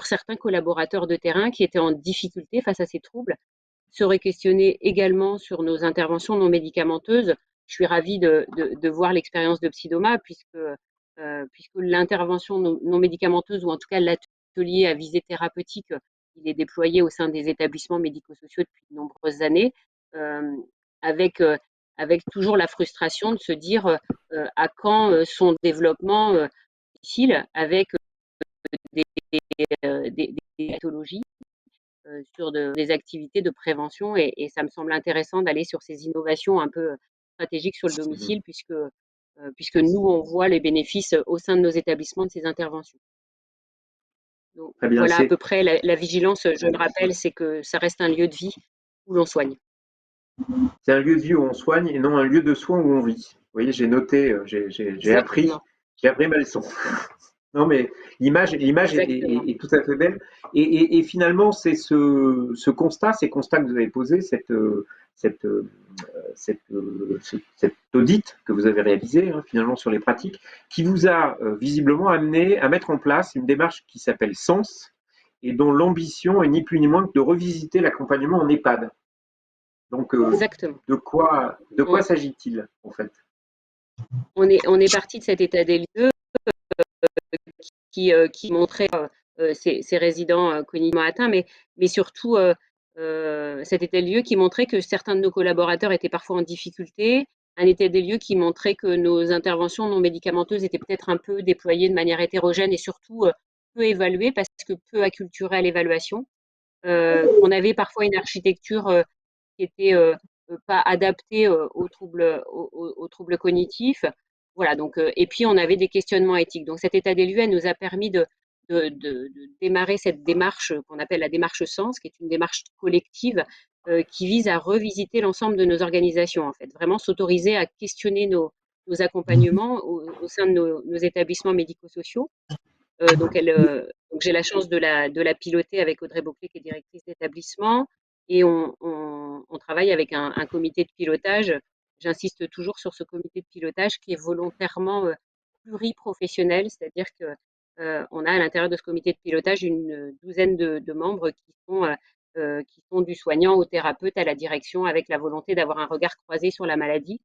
certains collaborateurs de terrain qui étaient en difficulté face à ces troubles, se re-questionner également sur nos interventions non médicamenteuses. Je suis ravie de voir l'expérience de Psydoma puisque l'intervention non médicamenteuse, ou en tout cas l'atelier à visée thérapeutique, il est déployé au sein des établissements médico-sociaux depuis de nombreuses années, avec toujours la frustration de se dire à quand son développement difficile avec des pathologies sur des activités de prévention, et ça me semble intéressant d'aller sur ces innovations un peu stratégiques sur le domicile puisque nous, on voit les bénéfices au sein de nos établissements de ces interventions. Donc,
Très bien,
voilà à peu près la vigilance, je le rappelle, c'est que ça reste un lieu de vie où l'on soigne.
c'est un lieu de vie où on soigne et non un lieu de soins où on vit. Vous voyez, j'ai noté, j'ai appris ma leçon. Non, mais l'image est tout à fait belle. Et finalement, c'est ce constat, ces constats que vous avez posés, cet audit que vous avez réalisé finalement sur les pratiques, qui vous a visiblement amené à mettre en place une démarche qui s'appelle Sens et dont l'ambition est ni plus ni moins que de revisiter l'accompagnement en EHPAD. Donc,
Exactement.
de quoi s'agit-il en fait?
On est parti de cet état des lieux qui montrait ces résidents cognitivement atteints, mais surtout cet état des lieux qui montrait que certains de nos collaborateurs étaient parfois en difficulté, un état des lieux qui montrait que nos interventions non médicamenteuses étaient peut-être un peu déployées de manière hétérogène et surtout peu évaluées parce que peu acculturées à l'évaluation, qu'on avait parfois une architecture qui était pas adaptée aux troubles cognitifs. Voilà, donc, et puis on avait des questionnements éthiques. Donc cet état des lieux nous a permis de démarrer cette démarche qu'on appelle la démarche Sens, qui est une démarche collective qui vise à revisiter l'ensemble de nos organisations, en fait, vraiment s'autoriser à questionner nos accompagnements au sein de nos établissements médico-sociaux. Donc j'ai la chance de la piloter avec Audrey Beauclé, qui est directrice d'établissement, et on travaille avec un comité de pilotage. J'insiste toujours sur ce comité de pilotage qui est volontairement pluriprofessionnel, c'est-à-dire que on a à l'intérieur de ce comité de pilotage une douzaine de membres qui sont du soignant au thérapeute à la direction, avec la volonté d'avoir un regard croisé sur la maladie.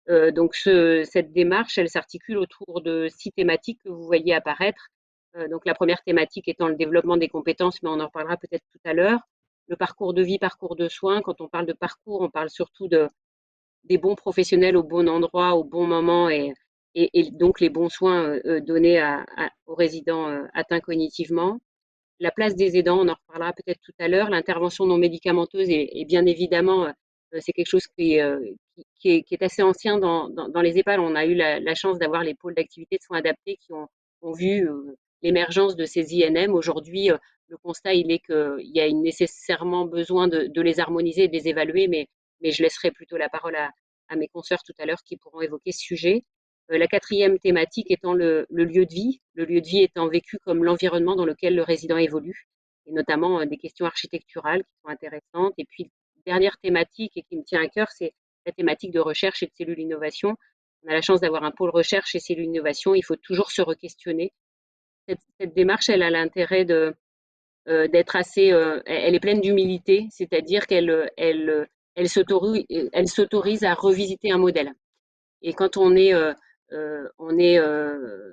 Donc cette démarche, elle s'articule autour de 6 thématiques que vous voyez apparaître. Donc la première thématique étant le développement des compétences, mais on en reparlera peut-être tout à l'heure. Le parcours de vie, parcours de soins. Quand on parle de parcours, on parle surtout des bons professionnels au bon endroit, au bon moment, et donc les bons soins donnés aux résidents atteints cognitivement. La place des aidants, on en reparlera peut-être tout à l'heure. L'intervention non médicamenteuse, et bien évidemment, c'est quelque chose qui est assez ancien dans les EHPAD. On a eu la chance d'avoir les pôles d'activité de soins adaptés qui ont vu l'émergence de ces INM. Aujourd'hui, le constat, il est qu'il y a nécessairement besoin de les harmoniser et de les évaluer, mais je laisserai plutôt la parole à mes consoeurs tout à l'heure qui pourront évoquer ce sujet. La quatrième thématique étant le lieu de vie, le lieu de vie étant vécu comme l'environnement dans lequel le résident évolue, et notamment des questions architecturales qui sont intéressantes. Et puis, dernière thématique et qui me tient à cœur, c'est la thématique de recherche et de cellules innovation. On a la chance d'avoir un pôle recherche et cellules innovation, il faut toujours se re-questionner. Cette démarche, elle a l'intérêt d'être assez, elle est pleine d'humilité, c'est-à-dire qu'elle s'autorise à revisiter un modèle. Et quand on est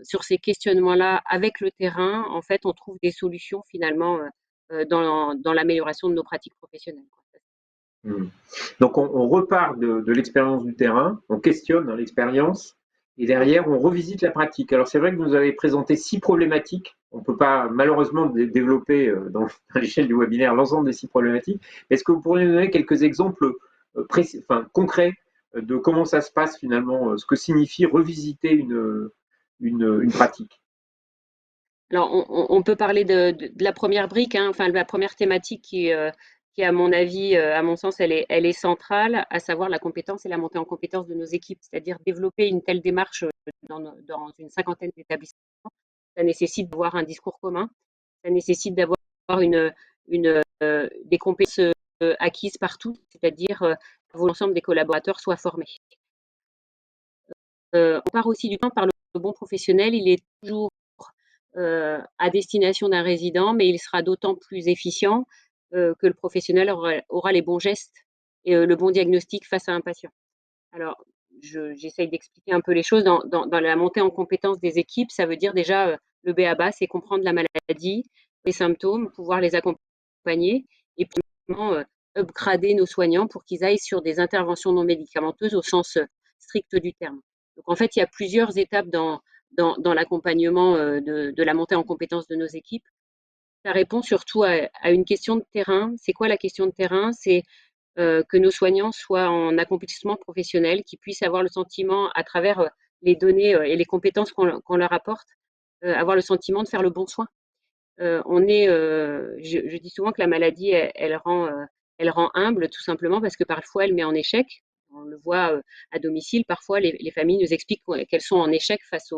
sur ces questionnements-là avec le terrain, en fait, on trouve des solutions finalement dans l'amélioration de nos pratiques professionnelles.
Donc on repart de l'expérience du terrain, on questionne l'expérience, et derrière on revisite la pratique. Alors c'est vrai que vous avez présenté 6 problématiques. On ne peut pas malheureusement développer à l'échelle du webinaire l'ensemble des 6 problématiques. Est-ce que vous pourriez nous donner quelques exemples concrets de comment ça se passe finalement, ce que signifie revisiter une pratique?
Alors, on peut parler de la première brique, hein, enfin la première thématique qui à mon avis, à mon sens, elle est centrale, à savoir la compétence et la montée en compétence de nos équipes, c'est-à-dire développer une telle démarche dans une cinquantaine d'établissements. Ça nécessite d'avoir un discours commun, ça nécessite d'avoir des compétences acquises partout, c'est-à-dire que l'ensemble des collaborateurs soient formés. On part aussi du temps par le bon professionnel, il est toujours à destination d'un résident, mais il sera d'autant plus efficient que le professionnel aura les bons gestes et le bon diagnostic face à un patient. Alors, j'essaye d'expliquer un peu les choses. Dans la montée en compétence des équipes, ça veut dire déjà le b.a.-ba, c'est comprendre la maladie, les symptômes, pouvoir les accompagner et puis upgrader nos soignants pour qu'ils aillent sur des interventions non médicamenteuses au sens strict du terme. Donc en fait, il y a plusieurs étapes dans l'accompagnement de la montée en compétence de nos équipes. Ça répond surtout à une question de terrain. C'est quoi la question de terrain? C'est que nos soignants soient en accomplissement professionnel, qu'ils puissent avoir le sentiment, à travers les données et les compétences qu'on leur apporte, avoir le sentiment de faire le bon soin. Je dis souvent que la maladie, elle rend humble, tout simplement parce que parfois elle met en échec. On le voit à domicile, parfois les familles nous expliquent qu'elles sont en échec face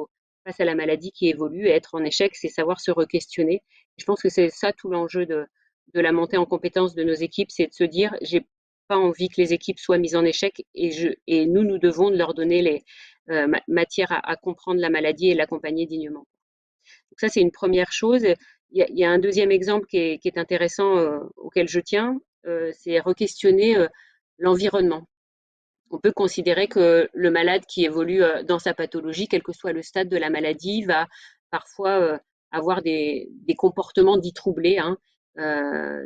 à la maladie qui évolue. Et être en échec, c'est savoir se re-questionner. Je pense que c'est ça tout l'enjeu de la montée en compétence de nos équipes, c'est de se dire, j'ai pas envie que les équipes soient mises en échec, et nous devons leur donner les matières à comprendre la maladie et l'accompagner dignement. Donc ça, c'est une première chose. Il y a un deuxième exemple qui est intéressant, auquel je tiens, c'est re-questionner l'environnement. On peut considérer que le malade qui évolue dans sa pathologie, quel que soit le stade de la maladie, va parfois avoir des comportements dits troublés, hein.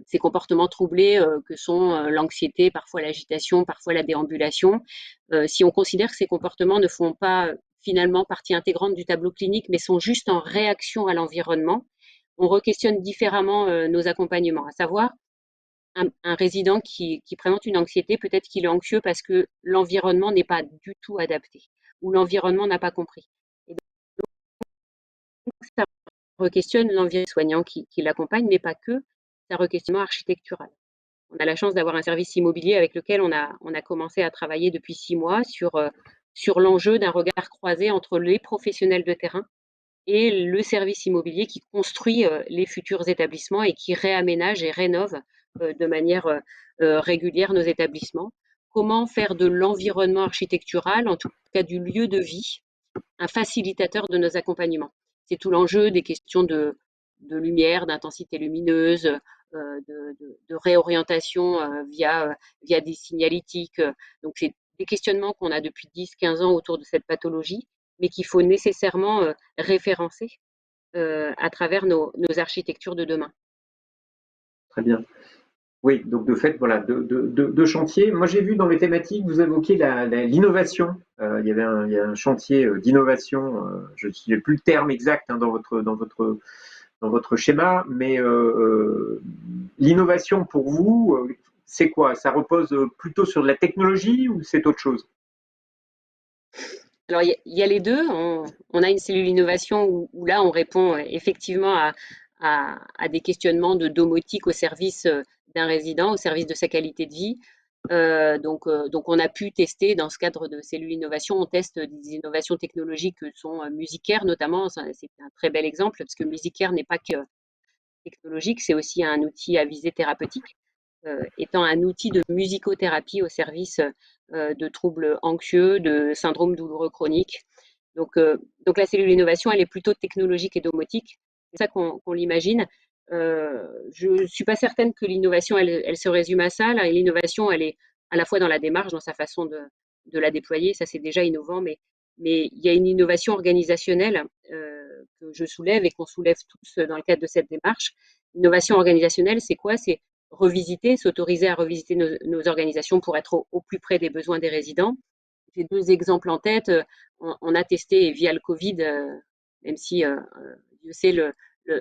Ces comportements troublés que sont l'anxiété, parfois l'agitation, parfois la déambulation. Si on considère que ces comportements ne font pas finalement partie intégrante du tableau clinique, mais sont juste en réaction à l'environnement, on re-questionne différemment nos accompagnements, à savoir un résident qui présente une anxiété, peut-être qu'il est anxieux parce que l'environnement n'est pas du tout adapté ou l'environnement n'a pas compris. Et donc, ça re-questionne l'environnement soignant qui l'accompagne, mais pas que, c'est un re-questionnement architectural. On a la chance d'avoir un service immobilier avec lequel on a commencé à travailler depuis 6 mois sur l'enjeu d'un regard croisé entre les professionnels de terrain et le service immobilier qui construit les futurs établissements et qui réaménage et rénove de manière régulière nos établissements. Comment faire de l'environnement architectural, en tout cas du lieu de vie, un facilitateur de nos accompagnements. C'est tout l'enjeu des questions de lumière, d'intensité lumineuse, de réorientation via des signalétiques. Donc, c'est des questionnements qu'on a depuis 10-15 ans autour de cette pathologie, mais qu'il faut nécessairement référencer à travers nos architectures de demain.
Très bien. Oui, donc de fait, voilà, deux chantiers. Moi, j'ai vu dans les thématiques, vous évoquiez l'innovation. Il y a un chantier d'innovation. Je n'ai plus le terme exact hein, dans votre schéma, mais l'innovation pour vous, c'est quoi? Ça repose plutôt sur de la technologie ou c'est autre chose?
Alors, il y a les deux. On a une cellule innovation où là, on répond effectivement à des questionnements de domotique au service d'un résident, au service de sa qualité de vie. Donc, on a pu tester dans ce cadre de cellules innovation, on teste des innovations technologiques que sont Musicaire notamment. C'est un très bel exemple parce que Musicaire n'est pas que technologique, c'est aussi un outil à visée thérapeutique, étant un outil de musicothérapie au service de troubles anxieux, de syndromes douloureux chroniques. Donc la cellule innovation, elle est plutôt technologique et domotique. C'est ça qu'on l'imagine. Je ne suis pas certaine que l'innovation, elle se résume à ça. L'innovation, elle est à la fois dans la démarche, dans sa façon de la déployer. Ça, c'est déjà innovant, mais il y a une innovation organisationnelle que je soulève et qu'on soulève tous dans le cadre de cette démarche. L'innovation organisationnelle, c'est quoi? C'est revisiter, s'autoriser à revisiter nos organisations pour être au plus près des besoins des résidents. J'ai deux exemples en tête. On a testé via le Covid, même si Dieu sait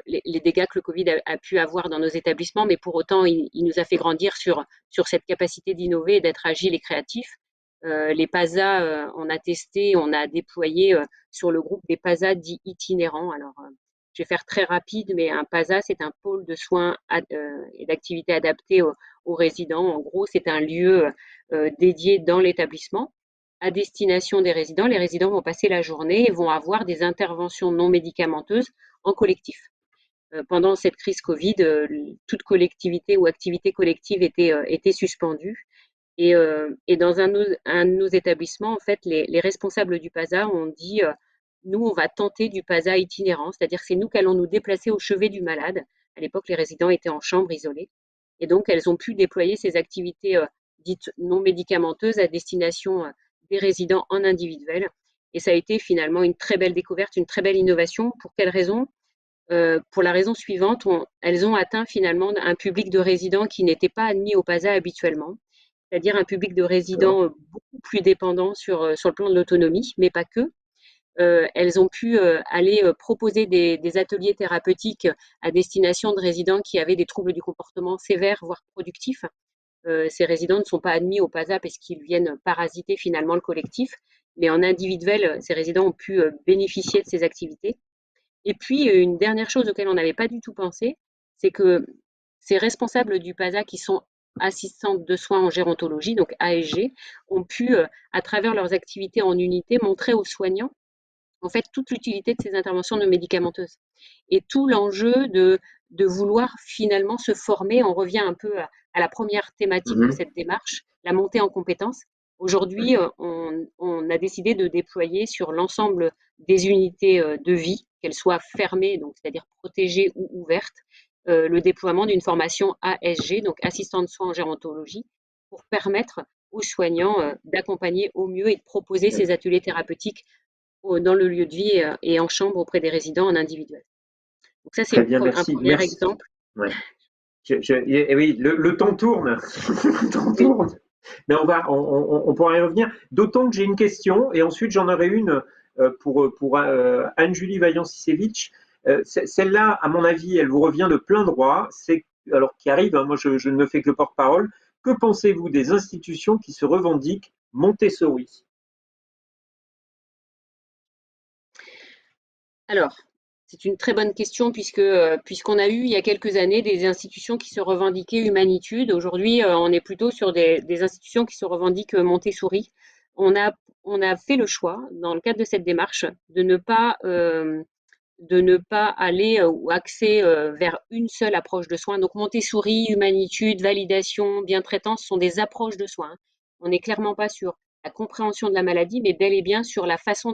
les dégâts que le Covid a pu avoir dans nos établissements, mais pour autant, il nous a fait grandir sur cette capacité d'innover et d'être agile et créatif. Les PASA, on a testé, on a déployé sur le groupe des PASA dits itinérants. Alors, je vais faire très rapide, mais un PASA, c'est un pôle de soins et d'activités adaptées aux résidents. En gros, c'est un lieu dédié dans l'établissement à destination des résidents. Les résidents vont passer la journée et vont avoir des interventions non médicamenteuses en collectif. Pendant cette crise Covid, toute collectivité ou activité collective était suspendue. Et dans un de nos établissements, en fait, les responsables du PASA ont dit nous, on va tenter du PASA itinérant, c'est-à-dire c'est nous qui allons nous déplacer au chevet du malade. À l'époque, les résidents étaient en chambre isolée. Et donc, elles ont pu déployer ces activités dites non médicamenteuses à destination des résidents en individuel. Et ça a été finalement une très belle découverte, une très belle innovation. Pour quelle raison? Pour la raison suivante, elles ont atteint finalement un public de résidents qui n'était pas admis au PASA habituellement, c'est-à-dire un public de résidents beaucoup plus dépendants sur le plan de l'autonomie, mais pas que. Elles ont pu aller proposer des ateliers thérapeutiques à destination de résidents qui avaient des troubles du comportement sévères, voire productifs. Ces résidents ne sont pas admis au PASA parce qu'ils viennent parasiter finalement le collectif, mais en individuel, ces résidents ont pu bénéficier de ces activités. Et puis, une dernière chose auquel on n'avait pas du tout pensé, c'est que ces responsables du PASA qui sont assistantes de soins en gérontologie, donc ASG, ont pu, à travers leurs activités en unité, montrer aux soignants en fait toute l'utilité de ces interventions non médicamenteuses. Et tout l'enjeu de vouloir finalement se former, on revient un peu à la première thématique de cette démarche, la montée en compétences. Aujourd'hui, on a décidé de déployer sur l'ensemble des unités de vie, qu'elles soient fermées, donc c'est-à-dire protégées ou ouvertes, le déploiement d'une formation ASG, donc assistant de soins en gérontologie, pour permettre aux soignants d'accompagner au mieux et de proposer ces ateliers thérapeutiques dans le lieu de vie et en chambre auprès des résidents en individuel. Donc ça, c'est
Très bien,
un
merci.
premier
Merci.
exemple.
Ouais. Oui, le temps tourne. Le temps
Oui.
tourne. Mais on pourra y revenir. D'autant que j'ai une question, et ensuite j'en aurai une pour Anne-Julie Vaillant-Sisevitch. Celle-là, à mon avis, elle vous revient de plein droit. C'est alors qui arrive, hein, moi je ne fais que porte-parole. Que pensez-vous des institutions qui se revendiquent Montessori?
Alors, c'est une très bonne question puisqu'on a eu il y a quelques années des institutions qui se revendiquaient humanitude. Aujourd'hui, on est plutôt sur des institutions qui se revendiquent Montessori. On a fait le choix, dans le cadre de cette démarche, de ne pas aller ou axer vers une seule approche de soins. Donc Montessori, humanitude, validation, bien-traitance sont des approches de soins. On n'est clairement pas sur la compréhension de la maladie, mais bel et bien sur la façon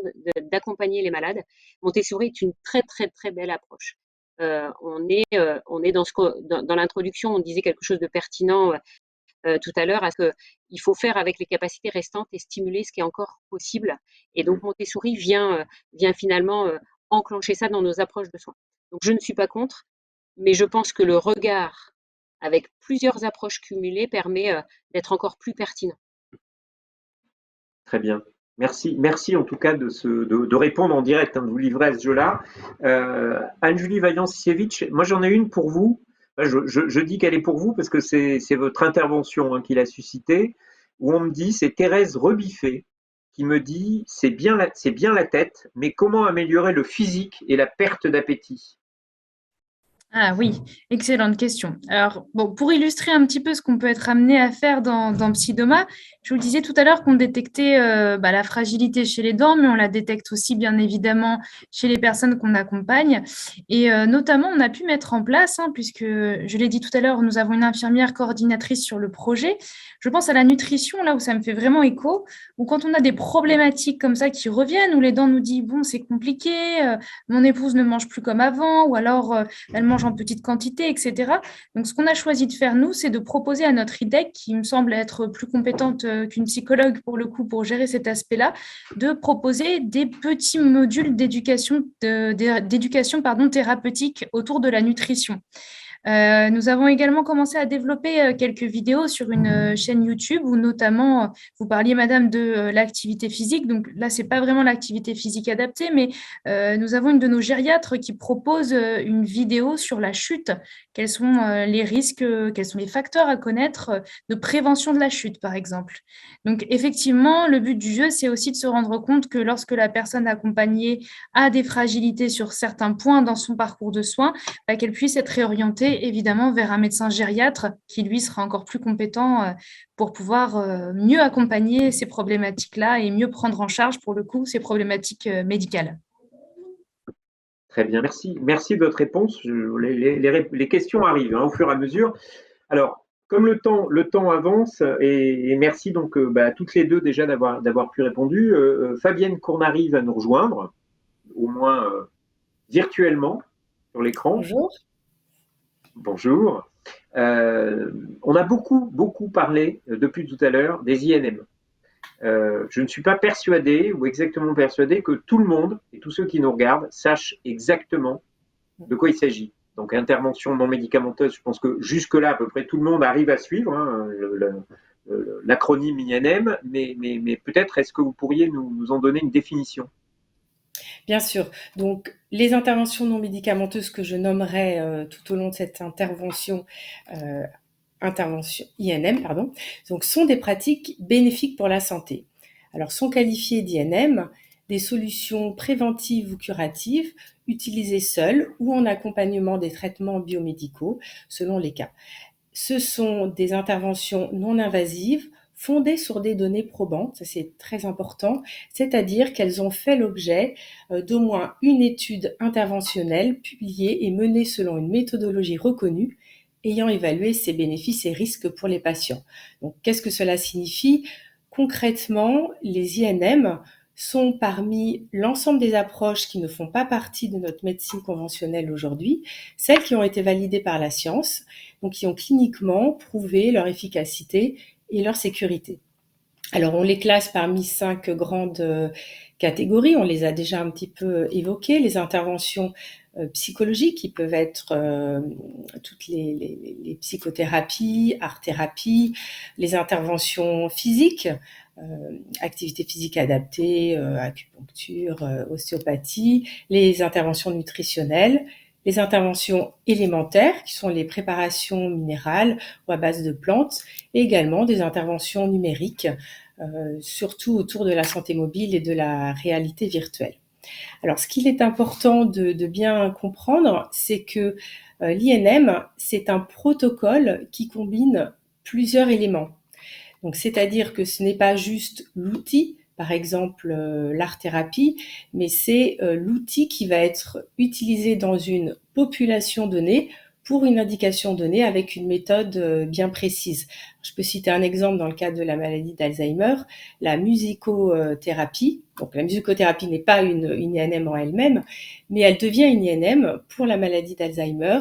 d'accompagner les malades. Montessori est une très, très, très belle approche. On est dans l'introduction, on disait quelque chose de pertinent tout à l'heure, à ce qu'il faut faire avec les capacités restantes et stimuler ce qui est encore possible. Et donc Montessori vient finalement enclencher ça dans nos approches de soins. Donc je ne suis pas contre, mais je pense que le regard avec plusieurs approches cumulées permet d'être encore plus pertinent.
Très bien. Merci en tout cas de répondre en direct, de vous livrer à ce jeu-là. Anne-Julie Vaillant-Sisiewicz, moi j'en ai une pour vous. Je dis qu'elle est pour vous parce que c'est votre intervention qui l'a suscité, où on me dit, c'est Thérèse Rebiffé qui me dit, c'est bien la tête, mais comment améliorer le physique et la perte d'appétit?
Ah oui, excellente question. Alors, bon, pour illustrer un petit peu ce qu'on peut être amené à faire dans Psydoma, je vous le disais tout à l'heure qu'on détectait la fragilité chez les dents, mais on la détecte aussi bien évidemment chez les personnes qu'on accompagne. Et notamment, on a pu mettre en place, puisque je l'ai dit tout à l'heure, nous avons une infirmière coordinatrice sur le projet. Je pense à la nutrition, là où ça me fait vraiment écho, où quand on a des problématiques comme ça qui reviennent, où les dents nous disent, bon, c'est compliqué, mon épouse ne mange plus comme avant, ou alors elle mange en petite quantité, etc. Donc, ce qu'on a choisi de faire, nous, c'est de proposer à notre IDEC, qui me semble être plus compétente qu'une psychologue pour le coup pour gérer cet aspect-là, de proposer des petits modules d'éducation thérapeutique autour de la nutrition. Nous avons également commencé à développer quelques vidéos sur une chaîne YouTube où notamment, vous parliez, madame, de l'activité physique. Donc là, ce n'est pas vraiment l'activité physique adaptée, mais nous avons une de nos gériatres qui propose une vidéo sur la chute. Quels sont les risques, quels sont les facteurs à connaître de prévention de la chute, par exemple. Donc effectivement, le but du jeu, c'est aussi de se rendre compte que lorsque la personne accompagnée a des fragilités sur certains points dans son parcours de soins, qu'elle puisse être réorientée évidemment vers un médecin gériatre qui, lui, sera encore plus compétent pour pouvoir mieux accompagner ces problématiques-là et mieux prendre en charge, pour le coup, ces problématiques médicales.
Très bien, merci de votre réponse. Les questions arrivent au fur et à mesure. Alors, comme le temps avance, et merci donc à toutes les deux déjà d'avoir pu répondre. Fabienne Cournary va nous rejoindre, au moins virtuellement, sur l'écran.
Bonjour.
Bonjour. On a beaucoup parlé depuis tout à l'heure des INM. Je ne suis pas persuadé ou exactement persuadé que tout le monde et tous ceux qui nous regardent sachent exactement de quoi il s'agit. Donc, intervention non médicamenteuse, je pense que jusque-là, à peu près tout le monde arrive à suivre l'acronyme INM, mais peut-être est-ce que vous pourriez nous en donner une définition?
Bien sûr. Donc, les interventions non médicamenteuses que je nommerai tout au long de cette intervention INM, donc sont des pratiques bénéfiques pour la santé. Alors, sont qualifiées d'INM des solutions préventives ou curatives utilisées seules ou en accompagnement des traitements biomédicaux, selon les cas. Ce sont des interventions non invasives fondées sur des données probantes, ça c'est très important, c'est-à-dire qu'elles ont fait l'objet d'au moins une étude interventionnelle publiée et menée selon une méthodologie reconnue, ayant évalué ses bénéfices et risques pour les patients. Donc, qu'est-ce que cela signifie? Concrètement, les INM sont parmi l'ensemble des approches qui ne font pas partie de notre médecine conventionnelle aujourd'hui, celles qui ont été validées par la science, donc qui ont cliniquement prouvé leur efficacité et leur sécurité. Alors, on les classe parmi 5 grandes catégories, on les a déjà un petit peu évoquées, les interventions psychologiques qui peuvent être toutes les psychothérapies, art-thérapie, les interventions physiques, activité physique adaptée, acupuncture, ostéopathie, les interventions nutritionnelles, les interventions élémentaires qui sont les préparations minérales ou à base de plantes et également des interventions numériques, surtout autour de la santé mobile et de la réalité virtuelle. Alors, ce qu'il est important de bien comprendre, c'est que l'INM, c'est un protocole qui combine plusieurs éléments. Donc, c'est-à-dire que ce n'est pas juste l'outil, par exemple l'art-thérapie, mais c'est l'outil qui va être utilisé dans une population donnée pour une indication donnée avec une méthode bien précise. Je peux citer un exemple dans le cadre de la maladie d'Alzheimer, la musicothérapie. Donc la musicothérapie n'est pas une INM en elle-même, mais elle devient une INM pour la maladie d'Alzheimer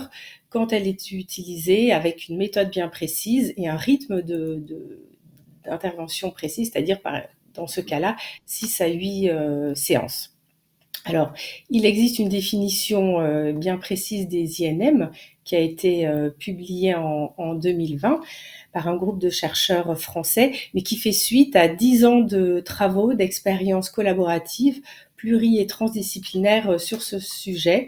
quand elle est utilisée avec une méthode bien précise et un rythme d'intervention précise, c'est-à-dire dans ce cas-là 6 à 8 séances. Alors, il existe une définition bien précise des INM qui a été publiée en 2020 par un groupe de chercheurs français, mais qui fait suite à 10 ans de travaux, d'expériences collaboratives, pluri- et transdisciplinaires sur ce sujet,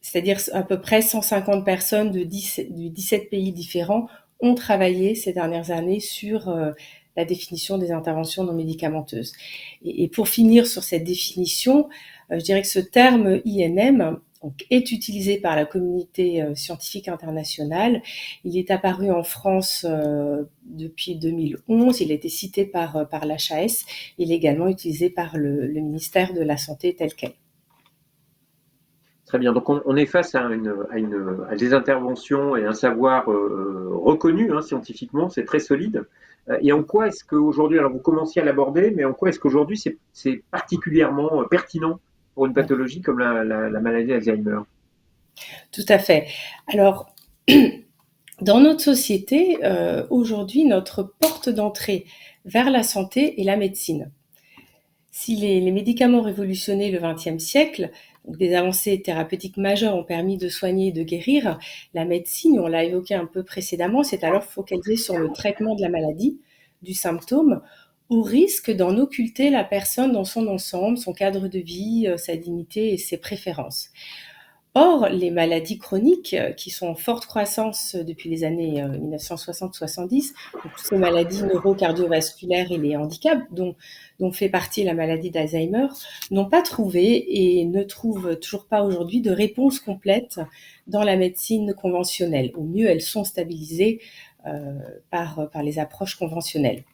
c'est-à-dire à peu près 150 personnes de 17 pays différents ont travaillé ces dernières années sur la définition des interventions non médicamenteuses. Et pour finir sur cette définition, je dirais que ce terme INM est utilisé par la communauté scientifique internationale. Il est apparu en France depuis 2011. Il a été cité par l'HAS. Il est également utilisé par le ministère de la Santé tel quel.
Très bien. Donc, on est face à des interventions et un savoir reconnu scientifiquement, c'est très solide. Et en quoi est-ce qu'aujourd'hui, alors vous commenciez à l'aborder, mais en quoi est-ce qu'aujourd'hui c'est particulièrement pertinent pour une pathologie comme la maladie d'Alzheimer?
Tout à fait. Alors, dans notre société, aujourd'hui, notre porte d'entrée vers la santé est la médecine. Si les médicaments ont révolutionné le XXe siècle, donc des avancées thérapeutiques majeures ont permis de soigner et de guérir, la médecine, on l'a évoqué un peu précédemment, s'est alors focalisée sur le traitement de la maladie, du symptôme, au risque d'en occulter la personne dans son ensemble, son cadre de vie, sa dignité et ses préférences. Or, les maladies chroniques, qui sont en forte croissance depuis les années 1960-70, donc toutes ces maladies neurocardiovasculaires et les handicaps, dont fait partie la maladie d'Alzheimer, n'ont pas trouvé et ne trouvent toujours pas aujourd'hui de réponse complète dans la médecine conventionnelle. Au mieux, elles sont stabilisées par les approches conventionnelles.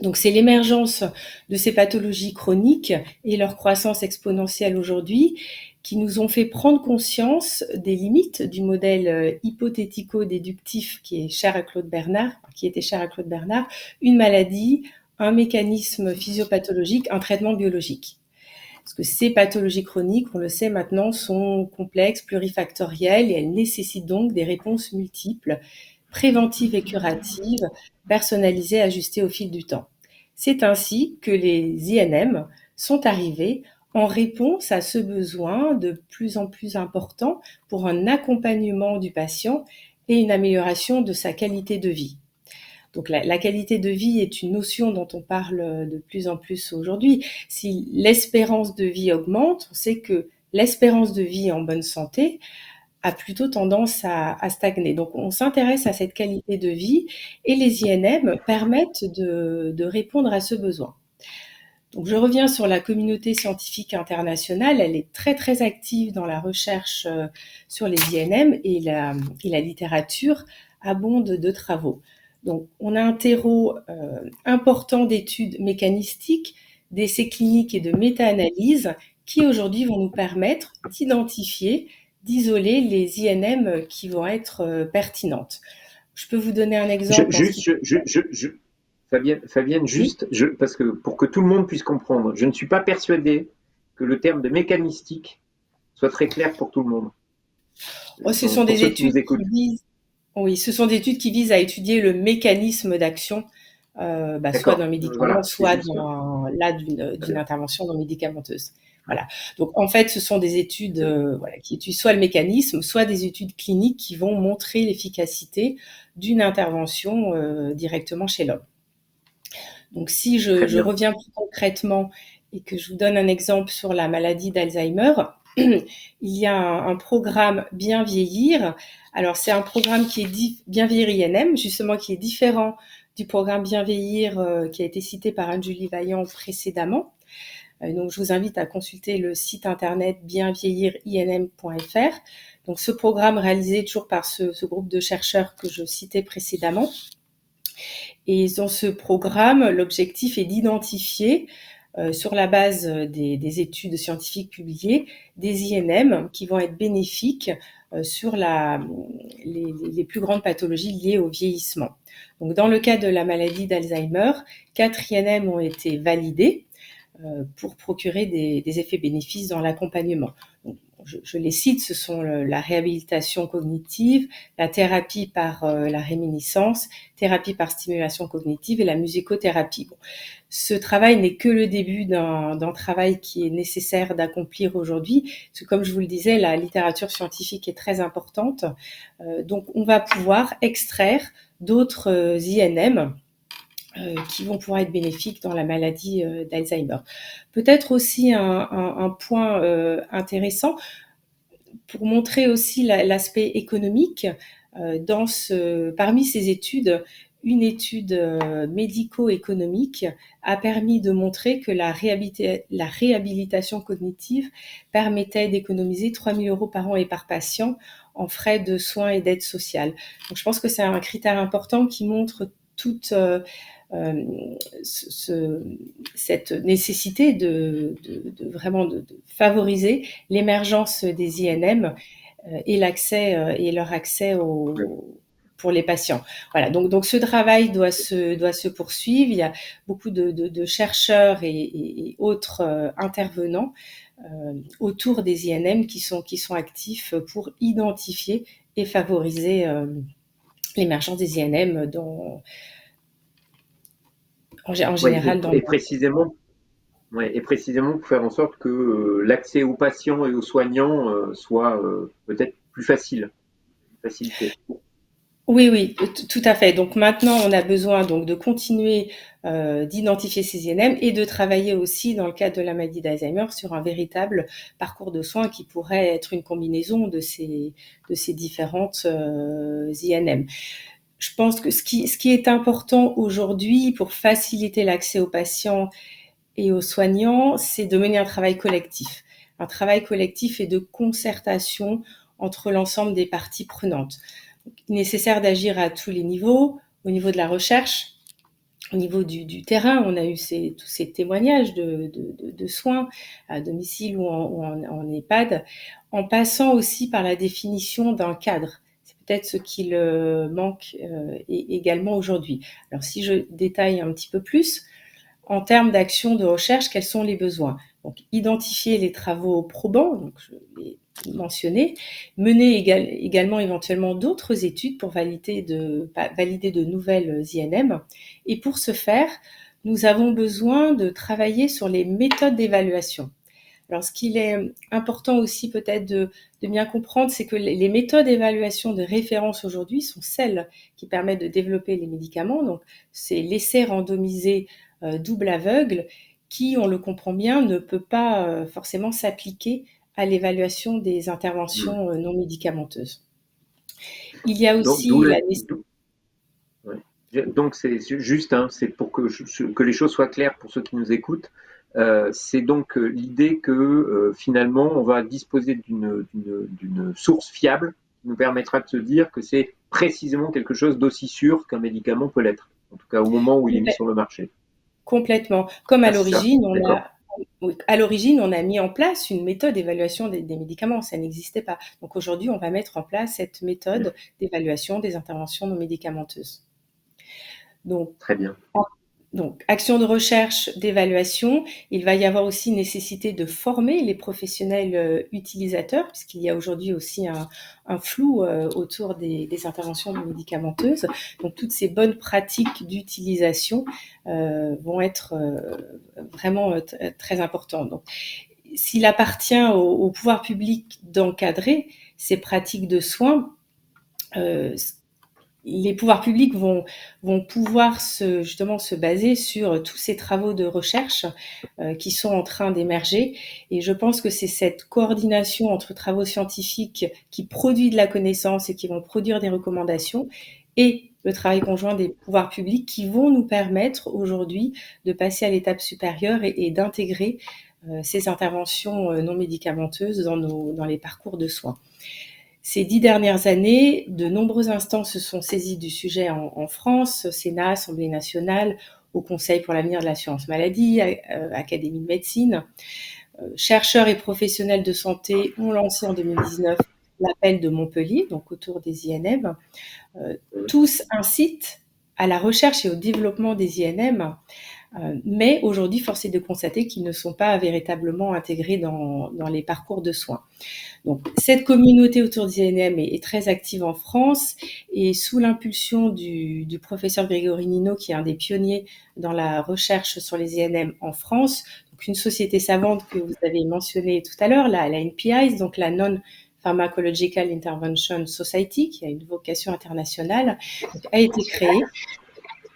Donc c'est l'émergence de ces pathologies chroniques et leur croissance exponentielle aujourd'hui qui nous ont fait prendre conscience des limites du modèle hypothético-déductif qui était cher à Claude Bernard, une maladie, un mécanisme physiopathologique, un traitement biologique. Parce que ces pathologies chroniques, on le sait maintenant, sont complexes, plurifactorielles et elles nécessitent donc des réponses multiples, préventives et curatives, personnalisées, ajustées au fil du temps. C'est ainsi que les INM sont arrivés en réponse à ce besoin de plus en plus important pour un accompagnement du patient et une amélioration de sa qualité de vie. Donc la qualité de vie est une notion dont on parle de plus en plus aujourd'hui. Si l'espérance de vie augmente, on sait que l'espérance de vie en bonne santé a plutôt tendance à stagner. Donc on s'intéresse à cette qualité de vie et les INM permettent de répondre à ce besoin. Donc je reviens sur la communauté scientifique internationale, elle est très très active dans la recherche sur les INM et la littérature abonde de travaux. Donc on a un terreau important d'études mécanistiques, d'essais cliniques et de méta-analyses qui aujourd'hui vont nous permettre d'identifier, d'isoler les INM qui vont être pertinentes. Je peux vous donner un exemple.
Fabienne, juste, parce que pour que tout le monde puisse comprendre, je ne suis pas persuadé que le terme de mécanistique soit très clair pour tout le monde.
Ce sont des études qui visent à étudier le mécanisme d'action, soit d'un médicament, soit d'une intervention non médicamenteuse. Voilà. Donc en fait, ce sont des études qui étudient soit le mécanisme, soit des études cliniques qui vont montrer l'efficacité d'une intervention directement chez l'homme. Donc si je reviens plus concrètement et que je vous donne un exemple sur la maladie d'Alzheimer, il y a un programme Bien Vieillir. Alors c'est un programme qui est Bien Vieillir INM, justement qui est différent du programme Bien Vieillir qui a été cité par Anne-Julie Vaillant précédemment. Donc je vous invite à consulter le site internet bienvieillirinm.fr. Donc ce programme réalisé toujours par ce groupe de chercheurs que je citais précédemment. Et dans ce programme, l'objectif est d'identifier, sur la base des études scientifiques publiées, des INM qui vont être bénéfiques sur les plus grandes pathologies liées au vieillissement. Donc, dans le cas de la maladie d'Alzheimer, 4 INM ont été validés pour procurer des effets bénéfices dans l'accompagnement. Je les cite, ce sont la réhabilitation cognitive, la thérapie par la réminiscence, thérapie par stimulation cognitive et la musicothérapie. Bon, ce travail n'est que le début d'un travail qui est nécessaire d'accomplir aujourd'hui, parce que comme je vous le disais, la littérature scientifique est très importante, donc on va pouvoir extraire d'autres INM qui vont pouvoir être bénéfiques dans la maladie d'Alzheimer. Peut-être aussi un point intéressant pour montrer aussi l'aspect économique. Parmi ces études, une étude médico-économique a permis de montrer que la réhabilitation cognitive permettait d'économiser 3 000 € par an et par patient en frais de soins et d'aide sociale. Donc, je pense que c'est un critère important qui montre toute cette nécessité de favoriser l'émergence des INM et leur accès pour les patients. Voilà, donc ce travail doit se poursuivre. Il y a beaucoup de chercheurs et autres intervenants autour des INM qui sont actifs pour identifier et favoriser l'émergence des INM en général.
Et précisément pour faire en sorte que l'accès aux patients et aux soignants soit peut-être plus facilité.
Oui, tout à fait. Donc maintenant, on a besoin donc de continuer d'identifier ces INM et de travailler aussi dans le cadre de la maladie d'Alzheimer sur un véritable parcours de soins qui pourrait être une combinaison de ces différentes INM. Je pense que ce qui est important aujourd'hui pour faciliter l'accès aux patients et aux soignants, c'est de mener un travail collectif et de concertation entre l'ensemble des parties prenantes. Il est nécessaire d'agir à tous les niveaux, au niveau de la recherche, au niveau du terrain. On a eu tous ces témoignages de soins à domicile ou en EHPAD, en passant aussi par la définition d'un cadre. C'est peut-être ce qu'il manque également aujourd'hui. Alors si je détaille un petit peu plus, en termes d'action de recherche, quels sont les besoins? Donc, identifier les travaux probants, donc je l'ai mentionné, mener également éventuellement d'autres études pour valider de nouvelles INM. Et pour ce faire, nous avons besoin de travailler sur les méthodes d'évaluation. Alors, ce qu'il est important aussi peut-être de bien comprendre, c'est que les méthodes d'évaluation de référence aujourd'hui sont celles qui permettent de développer les médicaments. Donc, c'est l'essai randomisé double aveugle qui, on le comprend bien, ne peut pas forcément s'appliquer à l'évaluation des interventions non médicamenteuses. Il y a aussi
Donc c'est juste, c'est pour que les choses soient claires pour ceux qui nous écoutent. C'est donc l'idée que finalement on va disposer d'une source fiable qui nous permettra de se dire que c'est précisément quelque chose d'aussi sûr qu'un médicament peut l'être, en tout cas au moment où il est mis sur le marché.
Complètement. Comme à l'origine, on a mis en place une méthode d'évaluation des médicaments, ça n'existait pas. Donc aujourd'hui, on va mettre en place cette méthode d'évaluation des interventions non médicamenteuses. Donc,
très bien.
Donc, action de recherche, d'évaluation. Il va y avoir aussi nécessité de former les professionnels utilisateurs, puisqu'il y a aujourd'hui aussi un flou autour des interventions non médicamenteuses. Donc, toutes ces bonnes pratiques d'utilisation vont être vraiment très importantes. Donc, s'il appartient au pouvoir public d'encadrer ces pratiques de soins, les pouvoirs publics vont pouvoir se baser sur tous ces travaux de recherche qui sont en train d'émerger. Et je pense que c'est cette coordination entre travaux scientifiques qui produit de la connaissance et qui vont produire des recommandations et le travail conjoint des pouvoirs publics qui vont nous permettre aujourd'hui de passer à l'étape supérieure et d'intégrer ces interventions non médicamenteuses dans les parcours de soins. Ces 10 dernières années, de nombreuses instances se sont saisies du sujet en France, Sénat, Assemblée nationale, au Conseil pour l'avenir de l'assurance maladie, Académie de médecine. Chercheurs et professionnels de santé ont lancé en 2019 l'appel de Montpellier, donc autour des INM, tous incitent à la recherche et au développement des INM, mais aujourd'hui, force est de constater qu'ils ne sont pas véritablement intégrés dans les parcours de soins. Donc, cette communauté autour des INM est très active en France, et sous l'impulsion du professeur Grégory Nino, qui est un des pionniers dans la recherche sur les INM en France, donc une société savante que vous avez mentionnée tout à l'heure, la NPI, donc la Non-Pharmacological Intervention Society, qui a une vocation internationale, a été créée.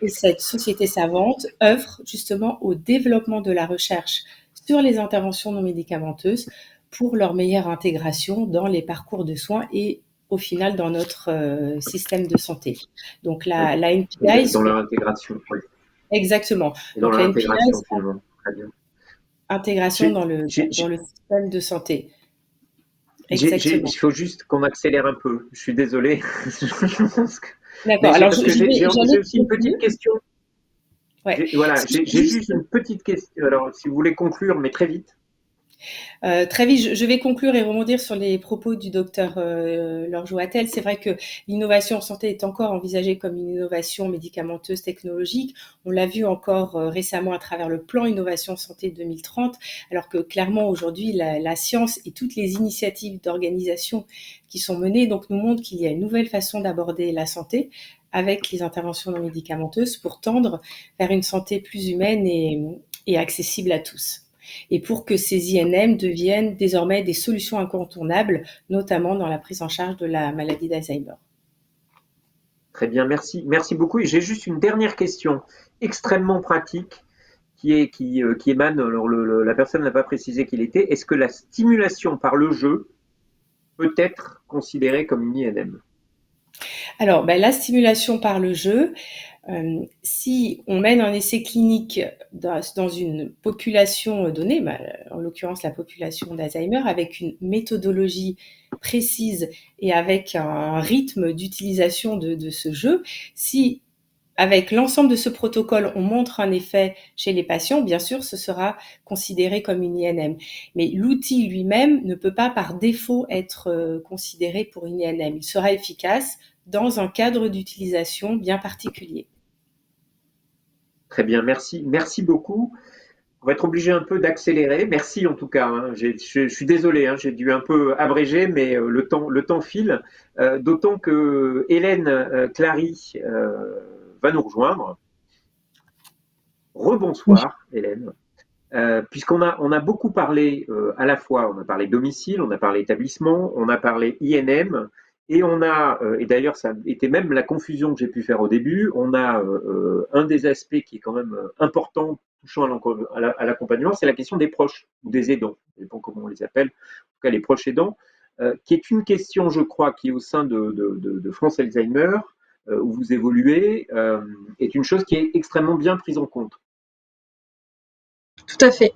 Et cette société savante œuvre justement au développement de la recherche sur les interventions non médicamenteuses pour leur meilleure intégration dans les parcours de soins et au final dans notre système de santé. Donc la NPI...
Dans leur intégration, oui.
Exactement.
Et dans
donc
leur
la NPI,
intégration, finalement. Très bien.
Intégration dans le système de santé. Exactement.
Il faut juste qu'on accélère un peu. Je suis désolé.
D'accord. Alors,
j'ai aussi une petite question.
Ouais.
J'ai juste une petite question. Alors, si vous voulez conclure, mais très vite.
Très vite, je vais conclure et rebondir sur les propos du docteur Laure Joatel. C'est vrai que l'innovation en santé est encore envisagée comme une innovation médicamenteuse technologique. On l'a vu encore récemment à travers le plan Innovation Santé 2030, alors que clairement aujourd'hui, la science et toutes les initiatives d'organisation qui sont menées donc, nous montrent qu'il y a une nouvelle façon d'aborder la santé avec les interventions non médicamenteuses pour tendre vers une santé plus humaine et accessible à tous. Et pour que ces INM deviennent désormais des solutions incontournables, notamment dans la prise en charge de la maladie d'Alzheimer.
Très bien, merci. Merci beaucoup. Et j'ai juste une dernière question extrêmement pratique qui émane, alors la personne n'a pas précisé qu'il était. Est-ce que la stimulation par le jeu peut être considérée comme une INM?
Alors, la stimulation par le jeu, si on mène un essai clinique dans une population donnée, en l'occurrence la population d'Alzheimer, avec une méthodologie précise et avec un rythme d'utilisation de ce jeu, si avec l'ensemble de ce protocole, on montre un effet chez les patients, bien sûr, ce sera considéré comme une INM. Mais l'outil lui-même ne peut pas par défaut être considéré pour une INM. Il sera efficace dans un cadre d'utilisation bien particulier.
Très bien, merci. Merci beaucoup. On va être obligé un peu d'accélérer. Merci en tout cas. Hein. Je suis désolé, j'ai dû un peu abréger, mais le temps file. D'autant que Hélène Clary va nous rejoindre. Rebonsoir, Hélène. Puisqu'on a beaucoup parlé à la fois, on a parlé domicile, on a parlé établissement, on a parlé INM, et et d'ailleurs ça était même la confusion que j'ai pu faire au début, on a un des aspects qui est quand même important touchant à l'accompagnement, c'est la question des proches ou des aidants, je ne sais pas comment on les appelle, en tout cas les proches aidants, qui est une question, je crois, qui est au sein de France Alzheimer, où vous évoluez, est une chose qui est extrêmement bien prise en compte.
Tout à fait.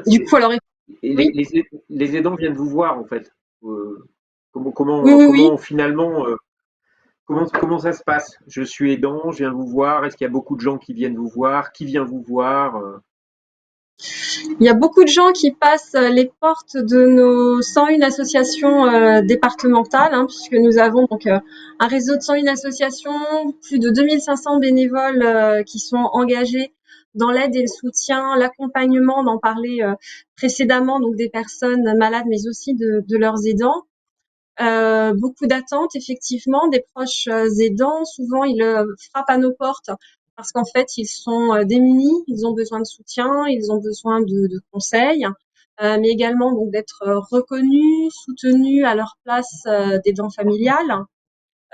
Du coup, alors...
Les aidants viennent vous voir, en fait. Comment
Oui.
finalement, comment ça se passe? Je suis aidant, je viens vous voir. Est-ce qu'il y a beaucoup de gens qui viennent vous voir? Qui vient vous voir?
Il y a beaucoup de gens qui passent les portes de nos 101 associations départementales, puisque nous avons donc un réseau de 101 associations, plus de 2500 bénévoles qui sont engagés dans l'aide et le soutien, l'accompagnement, on en parlait précédemment, donc des personnes malades, mais aussi de leurs aidants. Beaucoup d'attentes, effectivement, des proches aidants. Souvent, ils frappent à nos portes parce qu'en fait, ils sont démunis, ils ont besoin de soutien, ils ont besoin de conseils, mais également donc d'être reconnus, soutenus à leur place d'aidant familial.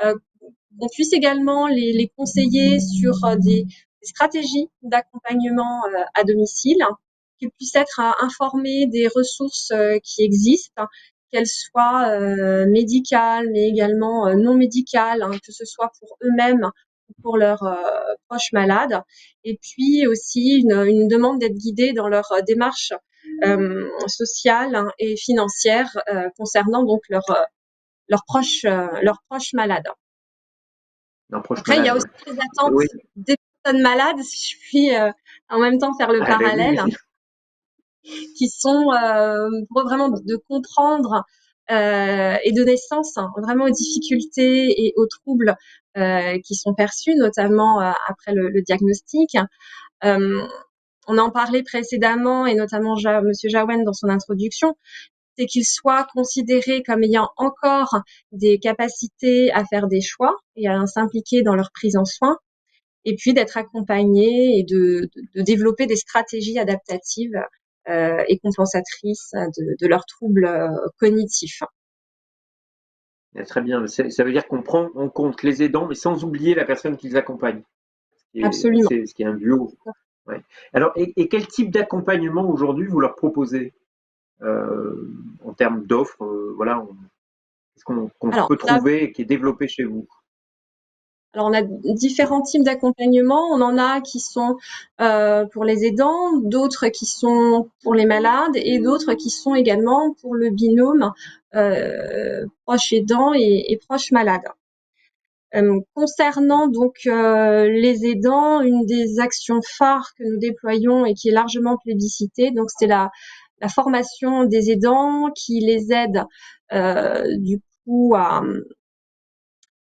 On puisse également les conseiller sur des stratégies d'accompagnement à domicile, qu'ils puissent être informés des ressources qui existent, qu'elles soient médicales, mais également non médicales, que ce soit pour eux-mêmes ou pour leurs proches malades. Et puis aussi une demande d'être guidés dans leur démarche sociale et financière concernant donc leurs proches malades. Après, il y a aussi les attentes des personnes malades, si je puis en même temps faire le parallèle. qui sont pour vraiment de comprendre et donner sens vraiment aux difficultés et aux troubles qui sont perçus, notamment après le diagnostic. On en parlait précédemment, et notamment Monsieur Jaouen dans son introduction, c'est qu'ils soient considérés comme ayant encore des capacités à faire des choix et à s'impliquer dans leur prise en soin, et puis d'être accompagnés et de développer des stratégies adaptatives et compensatrices de leurs troubles cognitifs.
Très bien. Ça veut dire qu'on prend en compte les aidants, mais sans oublier la personne qu'ils accompagnent.
Absolument.
Ce qui est un duo. Ouais. Alors, et quel type d'accompagnement aujourd'hui vous leur proposez en termes d'offres voilà, qu'est-ce qu'on peut trouver et qui est développé chez vous?
Alors, on a différents types d'accompagnement. On en a qui sont pour les aidants, d'autres qui sont pour les malades et d'autres qui sont également pour le binôme proche aidant et proche malade. Concernant donc les aidants, une des actions phares que nous déployons et qui est largement plébiscitée, donc c'est la formation des aidants qui les aide du coup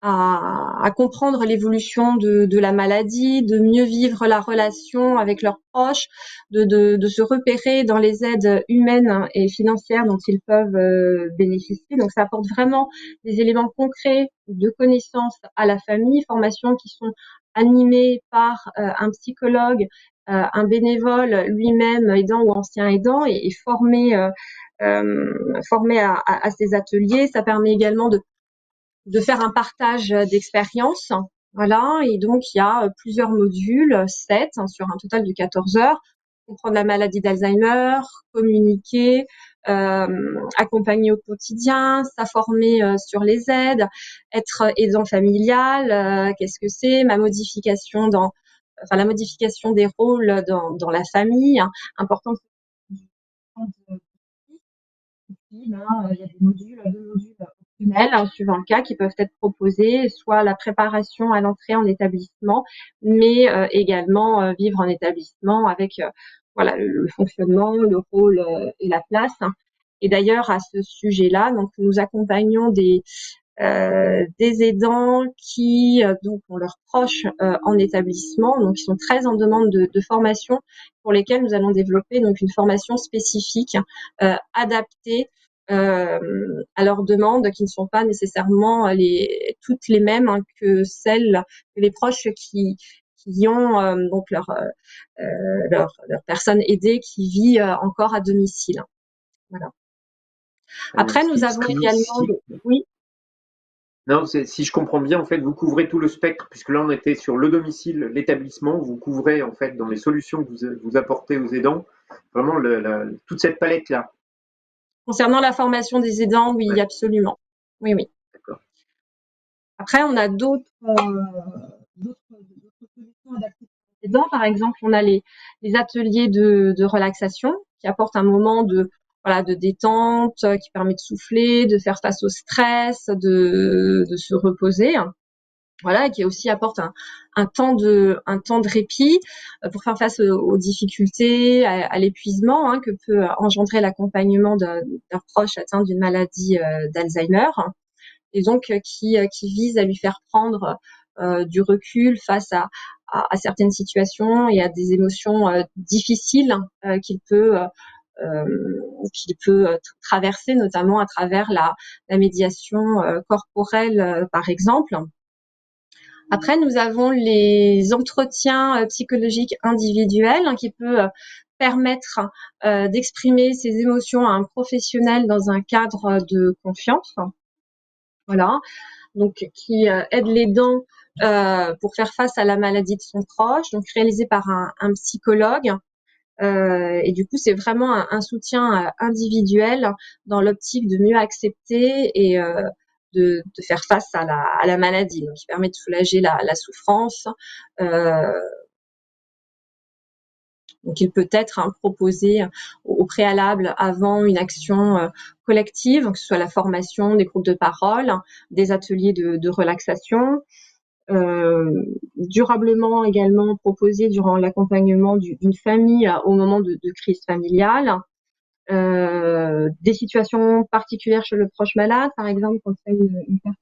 à comprendre l'évolution de la maladie, de mieux vivre la relation avec leurs proches, de se repérer dans les aides humaines et financières dont ils peuvent bénéficier. Donc ça apporte vraiment des éléments concrets de connaissance à la famille, formations qui sont animées par un psychologue, un bénévole lui-même aidant ou ancien aidant et formé à ces ateliers. Ça permet également de faire un partage d'expériences. Voilà, et donc il y a plusieurs modules, 7 sur un total de 14 heures. Comprendre la maladie d'Alzheimer, communiquer, accompagner au quotidien, s'informer sur les aides, être aidant familial, qu'est-ce que c'est, la modification des rôles dans la famille, important. Il y a des modules, 2 modules optionnels suivant le cas qui peuvent être proposés, soit la préparation à l'entrée en établissement, mais également vivre en établissement avec voilà le fonctionnement, le rôle et la place. Et d'ailleurs à ce sujet-là, donc nous accompagnons des aidants qui donc ont leurs proches en établissement, donc ils sont très en demande de formation, pour lesquels nous allons développer donc une formation spécifique adaptée à leurs demandes, qui ne sont pas nécessairement toutes les mêmes que celles que les proches qui ont donc leur personne aidée qui vit encore à domicile. Voilà. Après, nous avons également oui.
Non, si je comprends bien, en fait, vous couvrez tout le spectre, puisque là, on était sur le domicile, l'établissement. Vous couvrez, en fait, dans les solutions que vous apportez aux aidants, vraiment toute cette palette-là.
Concernant la formation des aidants, oui, absolument. Oui, oui.
D'accord.
Après, on a d'autres solutions adaptées pour les aidants. Par exemple, on a les ateliers de relaxation qui apportent un moment de détente, qui permet de souffler, de faire face au stress, de se reposer. Voilà, qui aussi apporte un temps de répit pour faire face aux difficultés, à l'épuisement que peut engendrer l'accompagnement d'un proche atteint d'une maladie d'Alzheimer, et donc qui vise à lui faire prendre du recul face à certaines situations et à des émotions difficiles qu'il peut traverser, notamment à travers la médiation corporelle, par exemple. Après, nous avons les entretiens psychologiques individuels qui peut permettre d'exprimer ses émotions à un professionnel dans un cadre de confiance. Voilà, donc qui aide l'aidant pour faire face à la maladie de son proche, donc réalisé par un psychologue. Et du coup, c'est vraiment un soutien individuel dans l'optique de mieux accepter et de faire face à la maladie, donc qui permet de soulager la souffrance. Donc, il peut être proposé au préalable avant une action collective, que ce soit la formation des groupes de parole, des ateliers de relaxation, durablement également proposé durant l'accompagnement d'une famille au moment de crise familiale. des situations particulières chez le proche malade, par exemple quand il y a une perte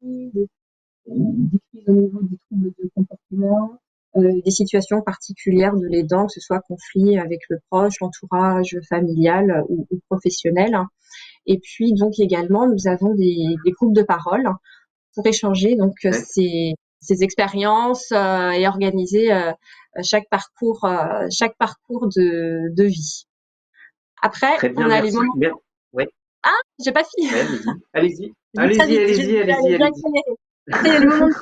d'autonomie, des crises au niveau des troubles de comportement, des situations particulières de l'aidant, que ce soit conflit avec le proche, l'entourage familial ou professionnel. Et puis donc également, nous avons des groupes de parole pour échanger donc ces expériences et organiser chaque parcours de vie. Après,
Très bien,
on a les
merci.
moments.
Ouais.
Ah, j'ai pas fini.
Ouais, allez-y.
Je vais très vite, je vais
Allez-y.
accélérer. Après, il y a les moments de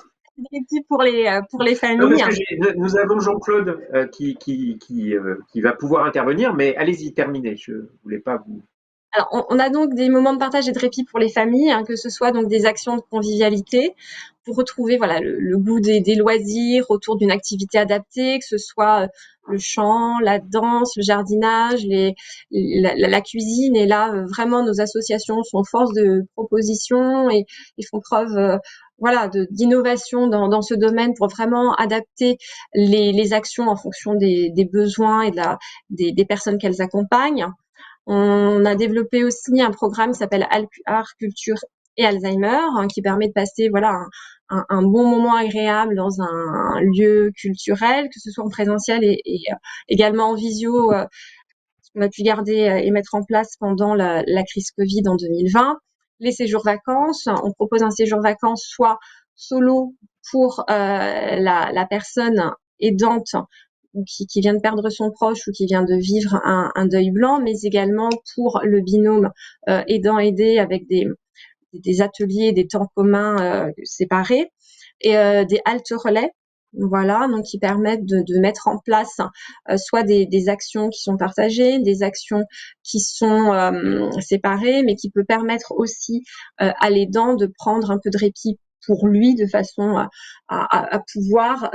répit pour les
Non, parce
familles.
que nous avons Jean-Claude qui va pouvoir intervenir, mais allez-y, terminez. Je voulais pas vous.
Alors, on a donc des moments de partage et de répit pour les familles, que ce soit donc des actions de convivialité pour retrouver voilà le goût des loisirs autour d'une activité adaptée, que ce soit le chant, la danse, le jardinage, la cuisine. Et là, vraiment, nos associations sont force de proposition et font preuve voilà d'innovation dans ce domaine pour vraiment adapter les actions en fonction des besoins et des personnes qu'elles accompagnent. On a développé aussi un programme qui s'appelle Art, Culture et Alzheimer, qui permet de passer voilà un bon moment agréable dans un lieu culturel, que ce soit en présentiel et également en visio, qu'on a pu garder et mettre en place pendant la crise Covid en 2020. Les séjours vacances, on propose un séjour vacances soit solo pour la personne aidante qui vient de perdre son proche ou qui vient de vivre un deuil blanc, mais également pour le binôme aidant-aidé avec des ateliers, des temps communs séparés et des haltes relais. Voilà, donc qui permettent de mettre en place soit des actions qui sont partagées, des actions qui sont séparées, mais qui peut permettre aussi à l'aidant de prendre un peu de répit pour lui de façon à pouvoir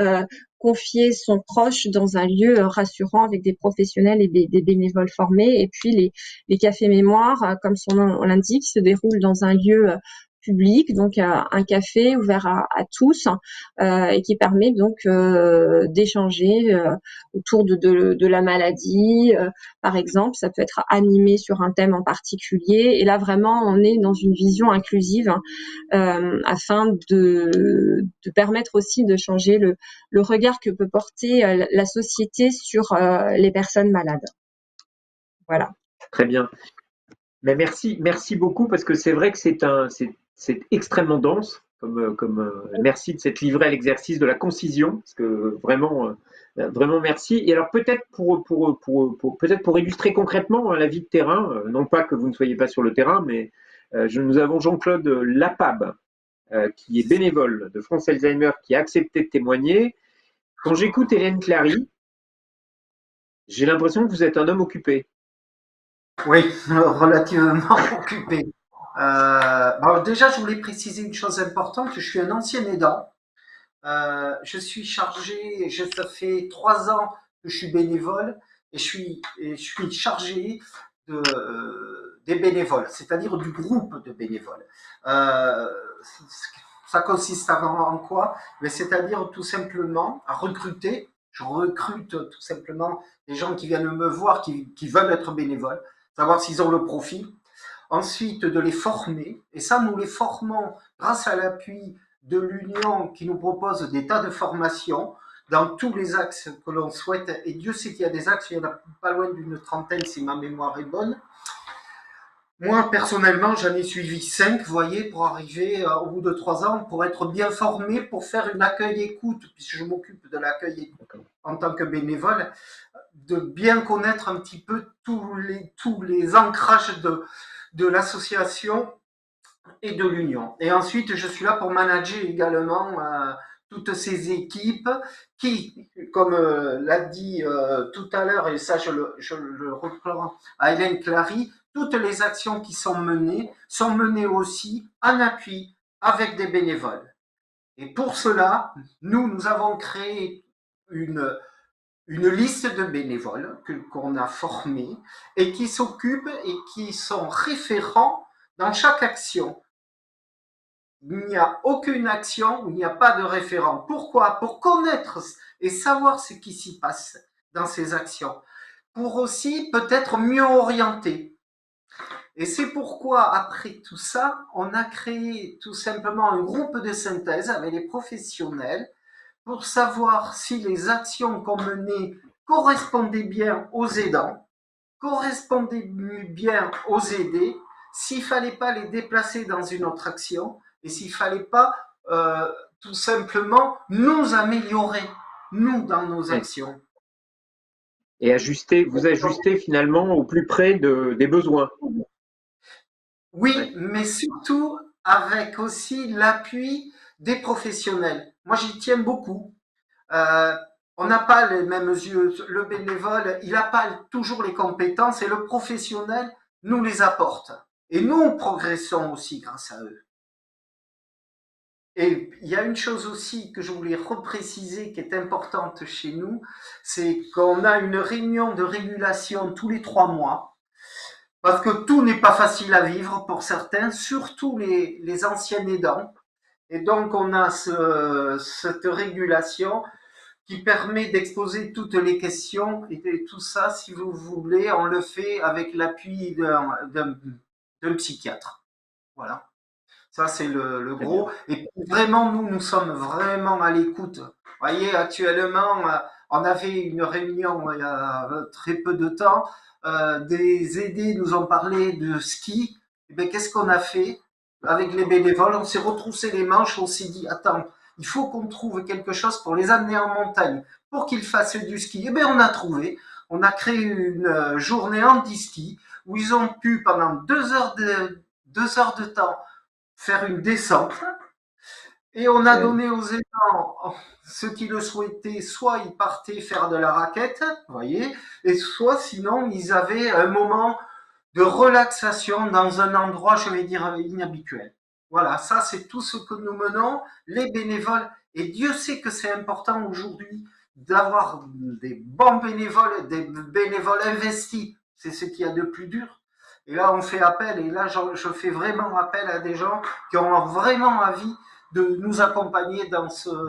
confier son proche dans un lieu rassurant avec des professionnels et des bénévoles formés. Et puis les cafés mémoire, comme son nom l'indique, se déroulent dans un lieu public, donc un café ouvert à tous et qui permet donc d'échanger autour de la maladie. Par exemple, ça peut être animé sur un thème en particulier. Et là, vraiment, on est dans une vision inclusive afin de permettre aussi de changer le regard que peut porter la société sur les personnes malades. Voilà.
Très bien. Mais merci beaucoup parce que c'est vrai que c'est extrêmement dense. Merci de s'être livré à l'exercice de la concision, parce que vraiment merci. Et alors peut-être peut-être pour illustrer concrètement la vie de terrain, non pas que vous ne soyez pas sur le terrain, mais nous avons Jean-Claude Lapab, qui est bénévole de France Alzheimer, qui a accepté de témoigner. Quand j'écoute Hélène Clary, j'ai l'impression que vous êtes un homme occupé.
Oui, relativement occupé. Déjà, je voulais préciser une chose importante, que je suis un ancien aidant. Je suis chargé, ça fait 3 ans que je suis bénévole et je suis chargé des bénévoles, c'est-à-dire du groupe de bénévoles. Ça consiste en quoi? C'est-à-dire tout simplement à recruter. Je recrute tout simplement des gens qui viennent me voir, qui veulent être bénévoles, savoir s'ils ont le profil. Ensuite, de les former. Et ça, nous les formons grâce à l'appui de l'Union qui nous propose des tas de formations dans tous les axes que l'on souhaite. Et Dieu sait qu'il y a des axes, il y en a pas loin d'une trentaine si ma mémoire est bonne. Moi, personnellement, j'en ai suivi 5, vous voyez, pour arriver au bout de 3 ans, pour être bien formé, pour faire une accueil-écoute, puisque je m'occupe de l'accueil-écoute en tant que bénévole, de bien connaître un petit peu tous les ancrages de l'association et de l'union. Et ensuite, je suis là pour manager également toutes ces équipes qui, comme l'a dit tout à l'heure, et ça je le reprends à Hélène Clary, toutes les actions qui sont menées aussi en appui avec des bénévoles. Et pour cela, nous avons créé une liste de bénévoles qu'on a formés et qui s'occupent et qui sont référents dans chaque action. Il n'y a aucune action où il n'y a pas de référent. Pourquoi? Pour connaître et savoir ce qui s'y passe dans ces actions. pour aussi peut-être mieux orienter. Et c'est pourquoi, après tout ça, on a créé tout simplement un groupe de synthèse avec les professionnels pour savoir si les actions qu'on menait correspondaient bien aux aidants, correspondaient bien aux aidés, s'il ne fallait pas les déplacer dans une autre action et s'il ne fallait pas tout simplement nous améliorer, nous, dans nos actions.
Et vous ajustez finalement au plus près des besoins.
Oui, mais surtout avec aussi l'appui des professionnels. Moi, j'y tiens beaucoup. On n'a pas les mêmes yeux. Le bénévole, il n'a pas toujours les compétences et le professionnel nous les apporte. Et nous progressons aussi grâce à eux. Et il y a une chose aussi que je voulais repréciser qui est importante chez nous, c'est qu'on a une réunion de régulation tous les 3 mois. Parce que tout n'est pas facile à vivre pour certains, surtout les anciens aidants. Et donc, on a cette régulation qui permet d'exposer toutes les questions et tout ça, si vous voulez, on le fait avec l'appui d'un psychiatre. Voilà. Ça, c'est le gros. Et vraiment, nous sommes vraiment à l'écoute. Vous voyez, actuellement, on avait une réunion il y a très peu de temps. Des aidés nous ont parlé de ski. Et bien, qu'est-ce qu'on a fait avec les bénévoles? On s'est retroussé les manches, on s'est dit, attends, il faut qu'on trouve quelque chose pour les amener en montagne, pour qu'ils fassent du ski. Et bien, on a trouvé. On a créé une journée anti-ski où ils ont pu, pendant 2 heures de temps, faire une descente. Et on a donné aux aidants, ceux qui le souhaitaient, soit ils partaient faire de la raquette, vous voyez, et soit sinon ils avaient un moment de relaxation dans un endroit, je vais dire, inhabituel. Voilà, ça c'est tout ce que nous menons, les bénévoles, et Dieu sait que c'est important aujourd'hui d'avoir des bons bénévoles, des bénévoles investis, c'est ce qu'il y a de plus dur. Et là on fait appel, et là je fais vraiment appel à des gens qui ont vraiment envie de nous accompagner dans ce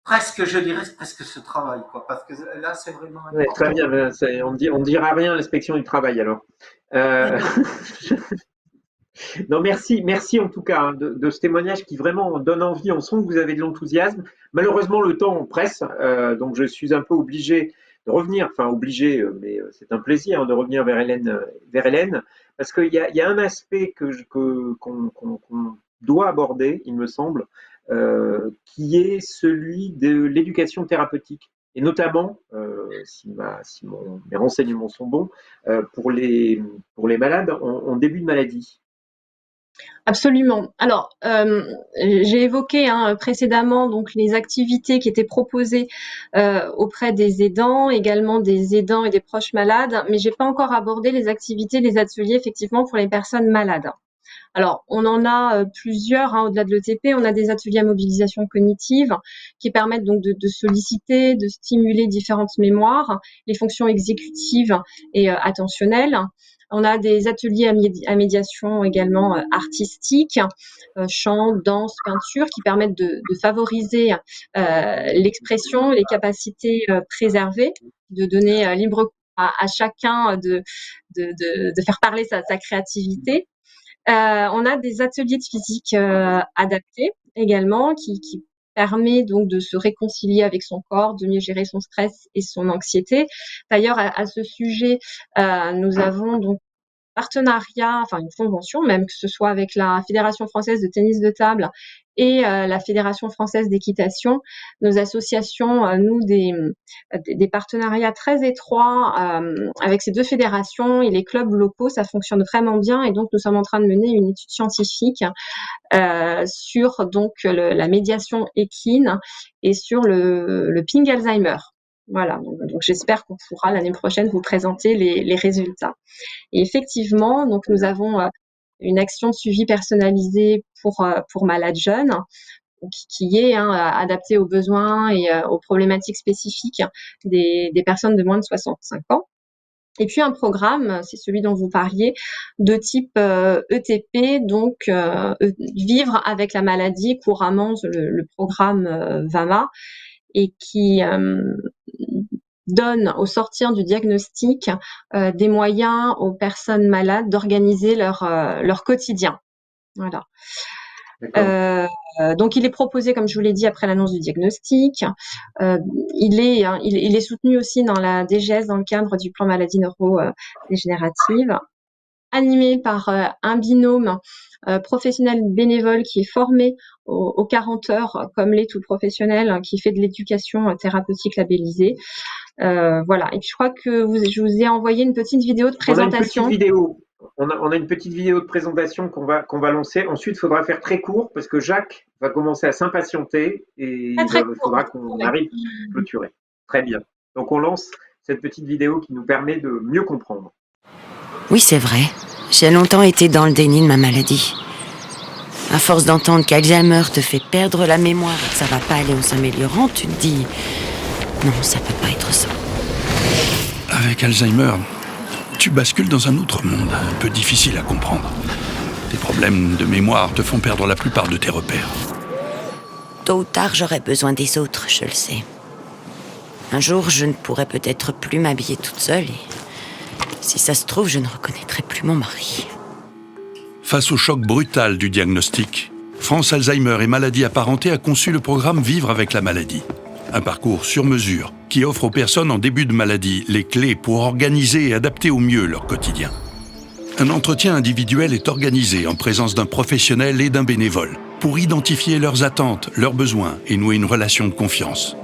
presque, je dirais, presque ce travail, quoi, parce que là, c'est vraiment important.
Ouais, très bien, on dira rien à l'inspection du travail, alors. Non, merci en tout cas hein, de ce témoignage qui vraiment donne envie. On sent que vous avez de l'enthousiasme. Malheureusement, le temps presse, donc je suis un peu obligé de revenir, enfin obligé, mais c'est un plaisir hein, de revenir vers Hélène, parce qu'il y a un aspect qu'on doit aborder, il me semble, qui est celui de l'éducation thérapeutique. Et notamment, si mes renseignements sont bons, pour les malades en début de maladie.
Absolument. Alors, j'ai évoqué précédemment donc les activités qui étaient proposées auprès des aidants, également des aidants et des proches malades, mais j'ai pas encore abordé les activités, les ateliers effectivement pour les personnes malades. Alors, on en a plusieurs au-delà de l'ETP. On a des ateliers à mobilisation cognitive qui permettent donc de solliciter, de stimuler différentes mémoires, les fonctions exécutives et attentionnelles. On a des ateliers à médiation également artistique, chant, danse, peinture, qui permettent de favoriser l'expression, les capacités préservées, de donner libre cours à chacun de faire parler sa créativité. On a des ateliers de physique adaptés également qui permet donc de se réconcilier avec son corps, de mieux gérer son stress et son anxiété. D'ailleurs, à ce sujet, nous avons donc partenariat, enfin une convention même, que ce soit avec la Fédération française de tennis de table et la Fédération française d'équitation. Nos associations, nous, des partenariats très étroits avec ces 2 fédérations et les clubs locaux, ça fonctionne vraiment bien. Et donc, nous sommes en train de mener une étude scientifique sur donc la médiation équine et sur le ping Alzheimer. Voilà, donc j'espère qu'on pourra l'année prochaine vous présenter les résultats. Et effectivement, donc nous avons une action de suivi personnalisée pour malades jeunes, qui est adaptée aux besoins et aux problématiques spécifiques des personnes de moins de 65 ans. Et puis un programme, c'est celui dont vous parliez, de type ETP, donc vivre avec la maladie, couramment le programme VAMA, et qui donne au sortir du diagnostic des moyens aux personnes malades d'organiser leur quotidien. Voilà. Donc, il est proposé, comme je vous l'ai dit, après l'annonce du diagnostic. Il est soutenu aussi dans la DGS dans le cadre du plan maladie neurodégénérative, animé par un binôme professionnel bénévole qui est formé aux 40 heures, comme l'est tout professionnel, qui fait de l'éducation thérapeutique labellisée. Voilà. Et puis, je crois que je vous ai envoyé une petite vidéo de présentation.
On a une petite vidéo de présentation qu'on va lancer. Ensuite, il faudra faire très court parce que Jacques va commencer à s'impatienter et il faudra qu'on arrive à clôturer. Très bien. Donc, on lance cette petite vidéo qui nous permet de mieux comprendre.
Oui, c'est vrai. J'ai longtemps été dans le déni de ma maladie. À force d'entendre qu'Alzheimer te fait perdre la mémoire et que ça va pas aller en s'améliorant, tu te dis non, ça peut pas être ça.
Avec Alzheimer, tu bascules dans un autre monde, un peu difficile à comprendre. Tes problèmes de mémoire te font perdre la plupart de tes repères.
Tôt ou tard, j'aurai besoin des autres, je le sais. Un jour, je ne pourrai peut-être plus m'habiller toute seule et si ça se trouve, je ne reconnaîtrai plus mon mari.
Face au choc brutal du diagnostic, France Alzheimer et maladies apparentées a conçu le programme Vivre avec la maladie. Un parcours sur mesure qui offre aux personnes en début de maladie les clés pour organiser et adapter au mieux leur quotidien. Un entretien individuel est organisé en présence d'un professionnel et d'un bénévole pour identifier leurs attentes, leurs besoins et nouer une relation de confiance.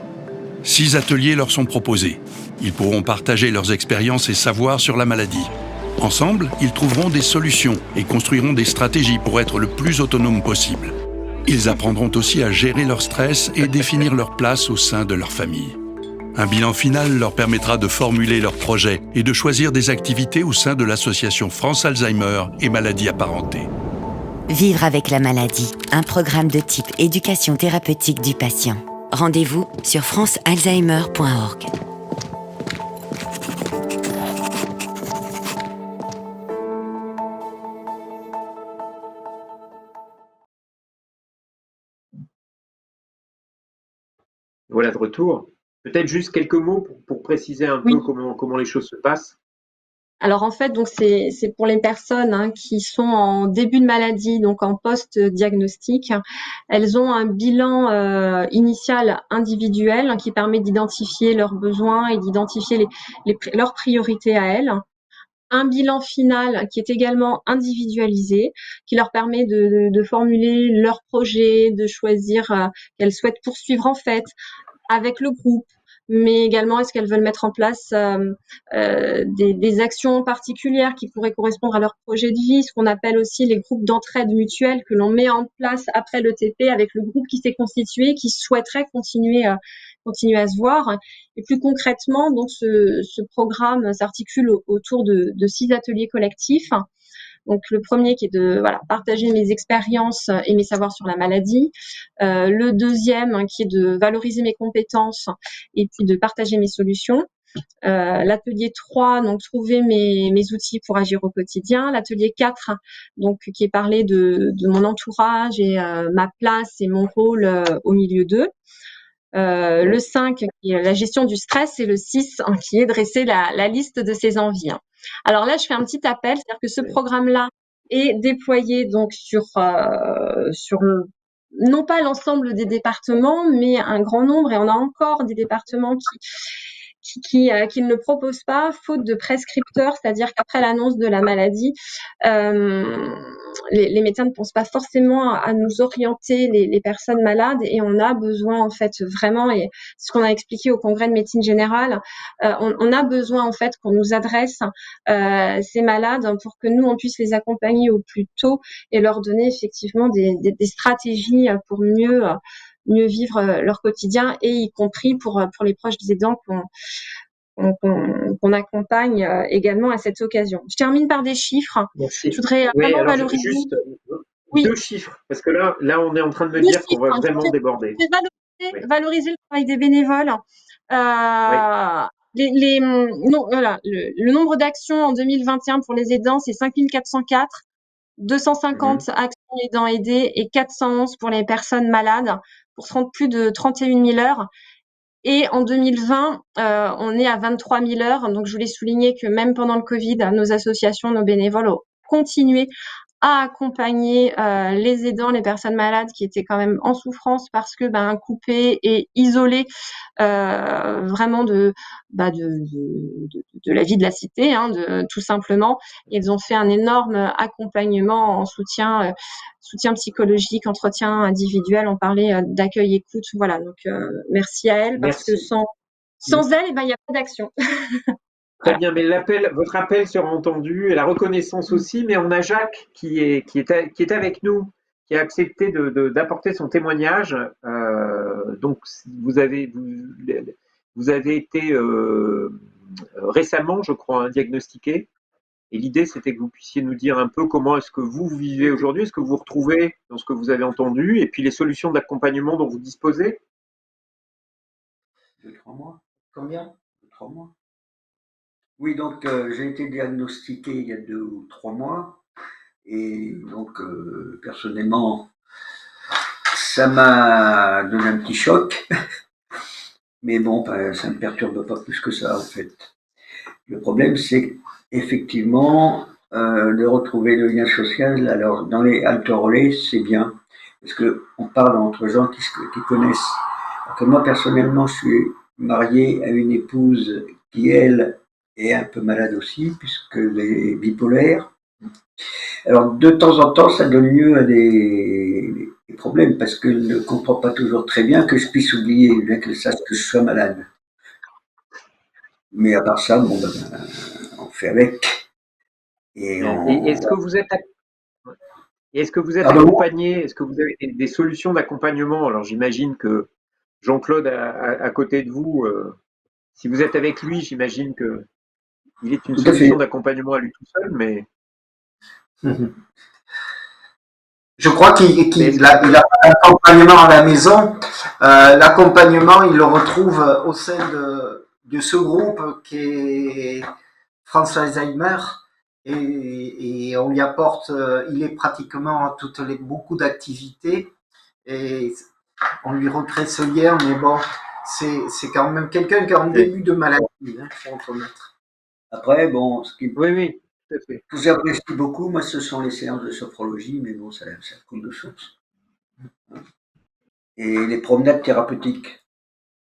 6 ateliers leur sont proposés. Ils pourront partager leurs expériences et savoirs sur la maladie. Ensemble, ils trouveront des solutions et construiront des stratégies pour être le plus autonomes possible. Ils apprendront aussi à gérer leur stress et définir leur place au sein de leur famille. Un bilan final leur permettra de formuler leurs projets et de choisir des activités au sein de l'association France Alzheimer et maladies apparentées.
Vivre avec la maladie, un programme de type éducation thérapeutique du patient. Rendez-vous sur francealzheimer.org.
Voilà de retour. Peut-être juste quelques mots pour préciser un peu comment les choses se passent.
Alors en fait, donc c'est pour les personnes qui sont en début de maladie, donc en post-diagnostic. Elles ont un bilan initial individuel qui permet d'identifier leurs besoins et d'identifier leurs priorités à elles. Un bilan final qui est également individualisé, qui leur permet de formuler leurs projets, de choisir qu'elles souhaitent poursuivre en fait avec le groupe, mais également est-ce qu'elles veulent mettre en place des actions particulières qui pourraient correspondre à leur projet de vie, ce qu'on appelle aussi les groupes d'entraide mutuelle que l'on met en place après le TP avec le groupe qui s'est constitué, qui souhaiterait continuer à se voir. Et plus concrètement, donc ce programme s'articule autour de 6 ateliers collectifs. Donc le premier qui est de partager mes expériences et mes savoirs sur la maladie. Le deuxième qui est de valoriser mes compétences et puis de partager mes solutions. L'atelier 3, donc trouver mes outils pour agir au quotidien. L'atelier 4, donc qui est parlé de mon entourage et ma place et mon rôle au milieu d'eux. Le 5 qui est la gestion du stress et le 6 qui est dresser la liste de ses envies. Alors là, je fais un petit appel, c'est-à-dire que ce programme-là est déployé donc sur non pas l'ensemble des départements, mais un grand nombre, et on a encore des départements qui ne le proposent pas, faute de prescripteurs, c'est-à-dire qu'après l'annonce de la maladie, les médecins ne pensent pas forcément à nous orienter les personnes malades, et on a besoin en fait vraiment, et ce qu'on a expliqué au congrès de médecine générale, on a besoin en fait qu'on nous adresse ces malades pour que nous on puisse les accompagner au plus tôt et leur donner effectivement des stratégies pour mieux vivre leur quotidien, et y compris pour les proches des aidants qu'on accompagne également à cette occasion. Je termine par des chiffres.
Merci.
Je voudrais vraiment valoriser.
Juste 2 chiffres, parce que là, on est en train de me dire qu'on va vraiment déborder.
Valoriser le travail des bénévoles. Le nombre d'actions en 2021 pour les aidants, c'est 5404. 250 actions aidants aidés et 411 pour les personnes malades, pour plus de 31 000 heures. Et en 2020, on est à 23 000 heures. Donc, je voulais souligner que même pendant le Covid, nos associations, nos bénévoles ont continué à accompagner les aidants, les personnes malades qui étaient quand même en souffrance parce que coupées et isolées vraiment de la vie de la cité, tout simplement. Ils ont fait un énorme accompagnement en soutien psychologique, entretien individuel. On parlait d'accueil écoute. Voilà, donc merci à elles parce que sans elles, il n'y a pas d'action.
Très bien, mais votre appel sera entendu et la reconnaissance aussi, mais on a Jacques qui est avec nous, qui a accepté d'apporter son témoignage. Donc, vous avez été récemment, je crois, diagnostiqué. Et l'idée, c'était que vous puissiez nous dire un peu comment est-ce que vous vivez aujourd'hui, est-ce que vous vous retrouvez dans ce que vous avez entendu, et puis les solutions d'accompagnement dont vous disposez.
2-3 mois. Combien? 3 mois. Oui, donc j'ai été diagnostiqué il y a 2 ou 3 mois. Et donc, personnellement, ça m'a donné un petit choc. Mais bon, ça ne me perturbe pas plus que ça, en fait. Le problème, c'est effectivement de retrouver le lien social. Alors, dans les haltes relais, c'est bien. Parce qu'on parle entre gens qui connaissent. Alors que moi, personnellement, je suis marié à une épouse qui, elle, est un peu malade aussi, puisqu'elle est bipolaire. Alors, de temps en temps, ça donne lieu à des problèmes, parce qu'elle ne comprend pas toujours très bien que je puisse oublier, bien qu'elle sache que je sois malade. Mais à part ça, bon, on fait avec.
Et est-ce que vous êtes accompagné? Est-ce que vous avez des solutions d'accompagnement? Alors, j'imagine que Jean-Claude à côté de vous, si vous êtes avec lui, j'imagine que il est une solution d'accompagnement à lui tout seul, mais
je crois qu'il a un accompagnement à la maison. L'accompagnement, il le retrouve au sein de ce groupe qui est France Alzheimer, et on lui apporte, il est pratiquement à beaucoup d'activités, et on lui recrée ce lien, mais bon, c'est quand même quelqu'un qui est en début de maladie, faut reconnaître.
Après, bon, ce qui
oui, tout à fait.
Que j'apprécie beaucoup, moi, ce sont les séances de sophrologie, mais bon, ça coule de source. Et les promenades thérapeutiques.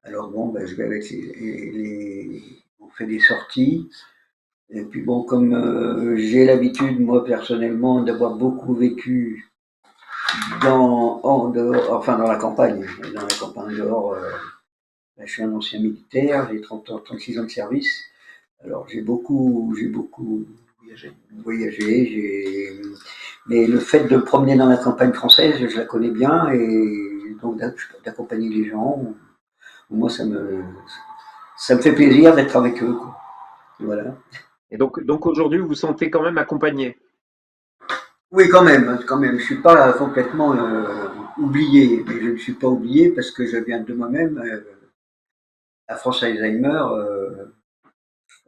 Alors bon, je vais avec on fait des sorties. Et puis bon, comme j'ai l'habitude, moi, personnellement, d'avoir beaucoup vécu dans la campagne. Dans la campagne dehors, je suis un ancien militaire, j'ai 36 ans de service. Alors j'ai beaucoup voyagé, mais le fait de me promener dans la campagne française, je la connais bien, et donc d'accompagner les gens, moi ça me fait plaisir d'être avec eux, quoi. Voilà.
Et donc aujourd'hui, vous vous sentez quand même accompagné?
Oui, quand même. Je suis pas complètement oublié, mais je ne suis pas oublié parce que je viens de moi-même à France Alzheimer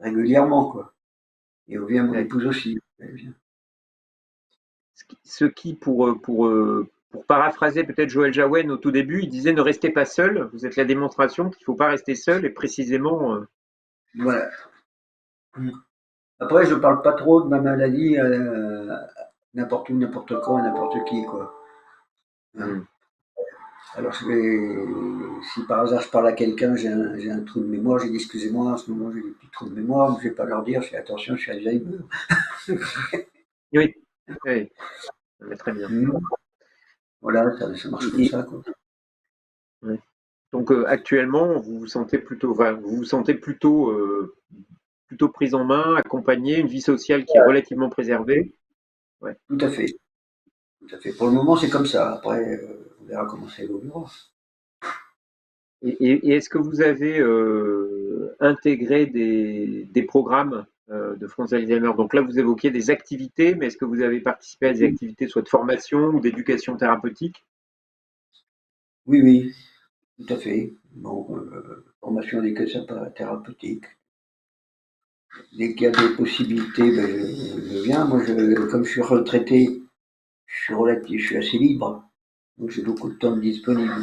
régulièrement, quoi. Et on vient mon épouse aussi.
Ce qui, pour paraphraser peut-être Joël Jaouen au tout début, il disait ne restez pas seul. Vous êtes la démonstration qu'il ne faut pas rester seul, et précisément.
Voilà. Après, je ne parle pas trop de ma maladie à n'importe où, n'importe quand, n'importe qui, quoi. Alors, si par hasard je parle à quelqu'un, j'ai un trou de mémoire, j'ai dit excusez-moi, en ce moment j'ai des petits trous de mémoire, mais je ne vais pas leur dire, je fais attention, je suis Alzheimer.
Oui, très bien.
Voilà, ça marche comme ça, quoi.
Oui. Donc actuellement, vous vous sentez plutôt prise en main, accompagné, une vie sociale qui est relativement préservée.
Ouais. Tout à fait. Pour le moment, c'est comme ça. Après, on verra comment ça évoluera.
Et est-ce que vous avez intégré des programmes de France Alzheimer? Donc là, vous évoquiez des activités, mais est-ce que vous avez participé à des activités soit de formation ou d'éducation thérapeutique?
Oui, tout à fait. Bon, formation d'éducation thérapeutique. Dès qu'il y a des possibilités, je viens. Moi, comme je suis retraité, je suis assez libre. Donc j'ai beaucoup de temps disponible.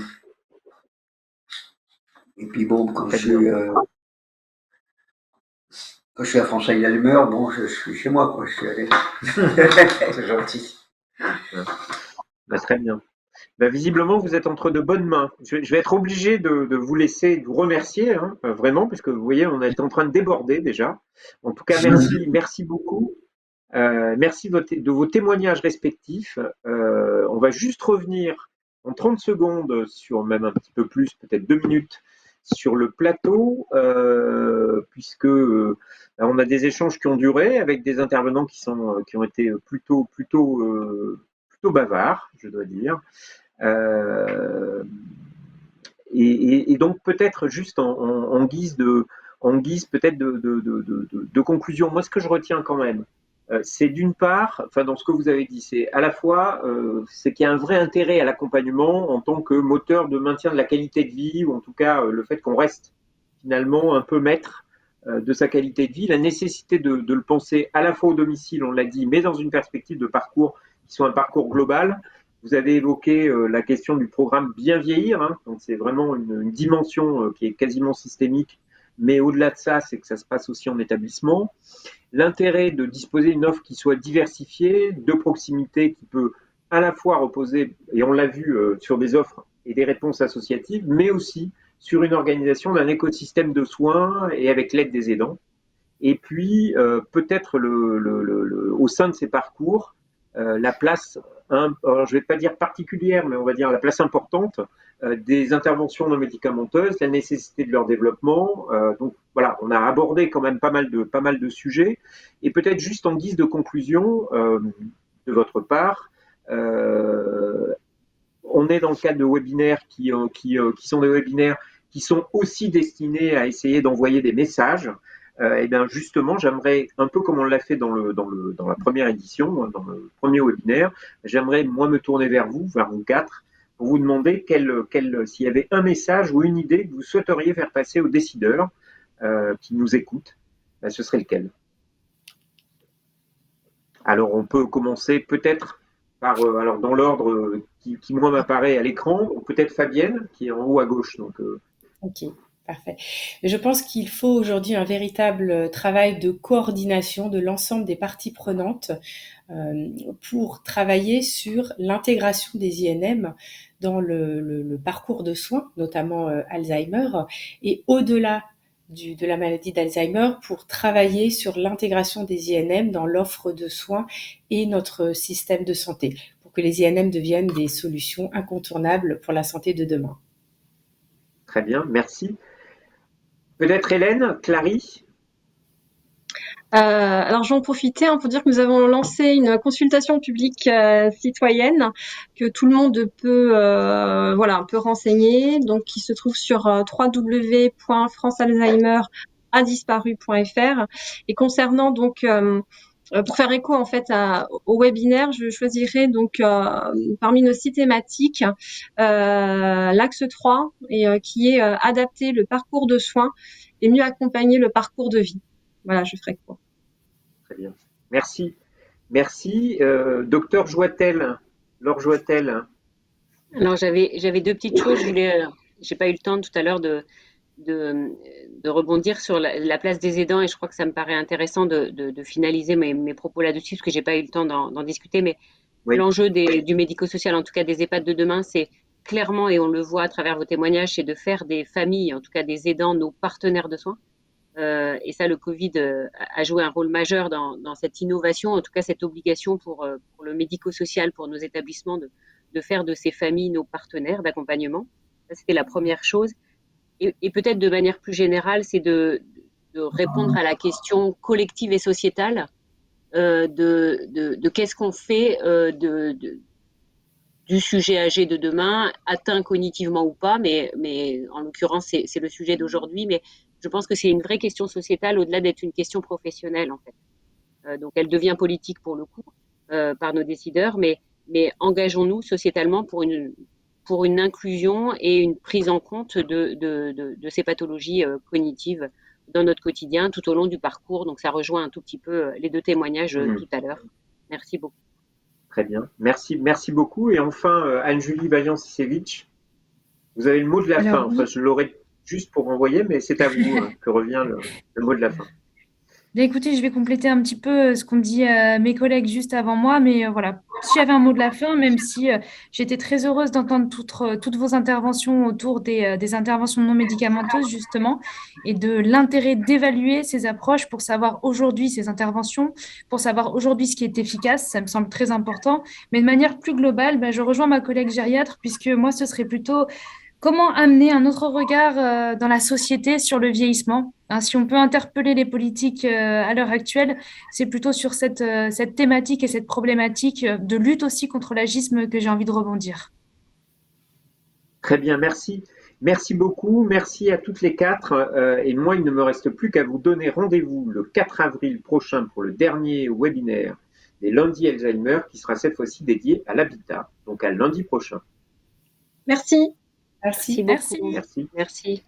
Et puis bon, quand je suis à France Alzheimer, bon, je suis chez moi, quoi. Je suis allé. C'est gentil.
Bah, très bien. Bah, visiblement, vous êtes entre de bonnes mains. Je vais être obligé de vous laisser, de vous remercier, hein, vraiment, puisque vous voyez, on est en train de déborder déjà. En tout cas, merci beaucoup. Merci de vos témoignages respectifs. On va juste revenir en 30 secondes, sur même un petit peu plus, peut-être 2 minutes, sur le plateau, puisque on a des échanges qui ont duré avec des intervenants qui ont été plutôt bavards, je dois dire. Et donc peut-être juste en guise peut-être de conclusion, moi ce que je retiens quand même, c'est d'une part, enfin dans ce que vous avez dit, c'est à la fois c'est qu'il y a un vrai intérêt à l'accompagnement en tant que moteur de maintien de la qualité de vie, ou en tout cas le fait qu'on reste finalement un peu maître de sa qualité de vie, la nécessité de le penser à la fois au domicile, on l'a dit, mais dans une perspective de parcours qui soit un parcours global. Vous avez évoqué la question du programme Bien vieillir, hein, donc c'est vraiment une dimension qui est quasiment systémique, mais au-delà de ça, c'est que ça se passe aussi en établissement. L'intérêt de disposer d'une offre qui soit diversifiée, de proximité, qui peut à la fois reposer, et on l'a vu, sur des offres et des réponses associatives, mais aussi sur une organisation d'un écosystème de soins et avec l'aide des aidants. Et puis, peut-être au sein de ces parcours, la place, alors je ne vais pas dire particulière, mais on va dire la place importante des interventions non médicamenteuses, la nécessité de leur développement. Donc voilà, on a abordé quand même pas mal de sujets. Et peut-être juste en guise de conclusion de votre part, on est dans le cadre de webinaires qui sont des webinaires qui sont aussi destinés à essayer d'envoyer des messages. Et bien justement, j'aimerais, un peu comme on l'a fait dans la première édition, dans le premier webinaire, j'aimerais moi me tourner vers vous quatre, pour vous demander s'il y avait un message ou une idée que vous souhaiteriez faire passer aux décideurs qui nous écoutent, ben, ce serait lequel? Alors on peut commencer peut-être par, alors dans l'ordre qui moi m'apparaît à l'écran, peut-être Fabienne qui est en haut à gauche. Donc,
Ok, parfait. Je pense qu'il faut aujourd'hui un véritable travail de coordination de l'ensemble des parties prenantes pour travailler sur l'intégration des INM dans le parcours de soins, notamment Alzheimer, et au-delà de la maladie d'Alzheimer, pour travailler sur l'intégration des INM dans l'offre de soins et notre système de santé, pour que les INM deviennent des solutions incontournables pour la santé de demain.
Très bien, merci. Peut-être Hélène, Clary?
Alors, je vais en profiter pour dire que nous avons lancé une consultation publique citoyenne que tout le monde peut renseigner, donc qui se trouve sur www.francealzheimer-a-disparu.fr. Et concernant donc pour faire écho en fait au webinaire, je choisirais donc parmi nos 6 thématiques l'axe 3 qui est adapter le parcours de soins et mieux accompagner le parcours de vie. Voilà, je ferai quoi.
Très bien. Merci. Merci. Docteur Joitel, Laure Joitel.
Alors, j'avais 2 petites choses. J'ai pas eu le temps tout à l'heure de rebondir sur la place des aidants, et je crois que ça me paraît intéressant de finaliser mes propos là-dessus, parce que j'ai pas eu le temps d'en discuter. Mais oui, l'enjeu du médico-social, en tout cas des EHPAD de demain, c'est clairement, et on le voit à travers vos témoignages, c'est de faire des familles, en tout cas des aidants, nos partenaires de soins. Et ça, le Covid a joué un rôle majeur dans cette innovation, en tout cas cette obligation pour le médico-social, pour nos établissements, de faire de ces familles nos partenaires d'accompagnement. Ça, c'était la première chose. Et peut-être de manière plus générale, c'est de répondre à la question collective et sociétale de qu'est-ce qu'on fait du sujet âgé de demain, atteint cognitivement ou pas, mais en l'occurrence, c'est le sujet d'aujourd'hui. Mais je pense que c'est une vraie question sociétale au-delà d'être une question professionnelle, en fait. Donc, elle devient politique pour le coup par nos décideurs, mais engageons-nous sociétalement pour une inclusion et une prise en compte de ces pathologies cognitives dans notre quotidien tout au long du parcours. Donc, ça rejoint un tout petit peu les 2 témoignages tout à l'heure. Merci beaucoup.
Très bien. Merci beaucoup. Et enfin, Anne-Julie Vaillant-Sisevich, vous avez le mot de la fin. Enfin, juste pour envoyer, mais c'est à vous que revient le mot de la fin.
Bien, écoutez, je vais compléter un petit peu ce qu'ont dit mes collègues juste avant moi, mais voilà, si j'avais un mot de la fin, même si j'étais très heureuse d'entendre toutes vos interventions autour des interventions non médicamenteuses, justement, et de l'intérêt d'évaluer ces approches pour savoir aujourd'hui ces interventions, pour savoir aujourd'hui ce qui est efficace, ça me semble très important. Mais de manière plus globale, je rejoins ma collègue gériatre, puisque moi, ce serait plutôt comment amener un autre regard dans la société sur le vieillissement? Hein, si on peut interpeller les politiques à l'heure actuelle, c'est plutôt sur cette thématique et cette problématique de lutte aussi contre l'agisme que j'ai envie de rebondir.
Très bien, merci. Merci beaucoup, merci à toutes les quatre. Et moi, il ne me reste plus qu'à vous donner rendez-vous le 4 avril prochain pour le dernier webinaire des lundis Alzheimer qui sera cette fois-ci dédié à l'habitat. Donc à lundi prochain.
Merci.
Merci beaucoup.
Merci.
Merci.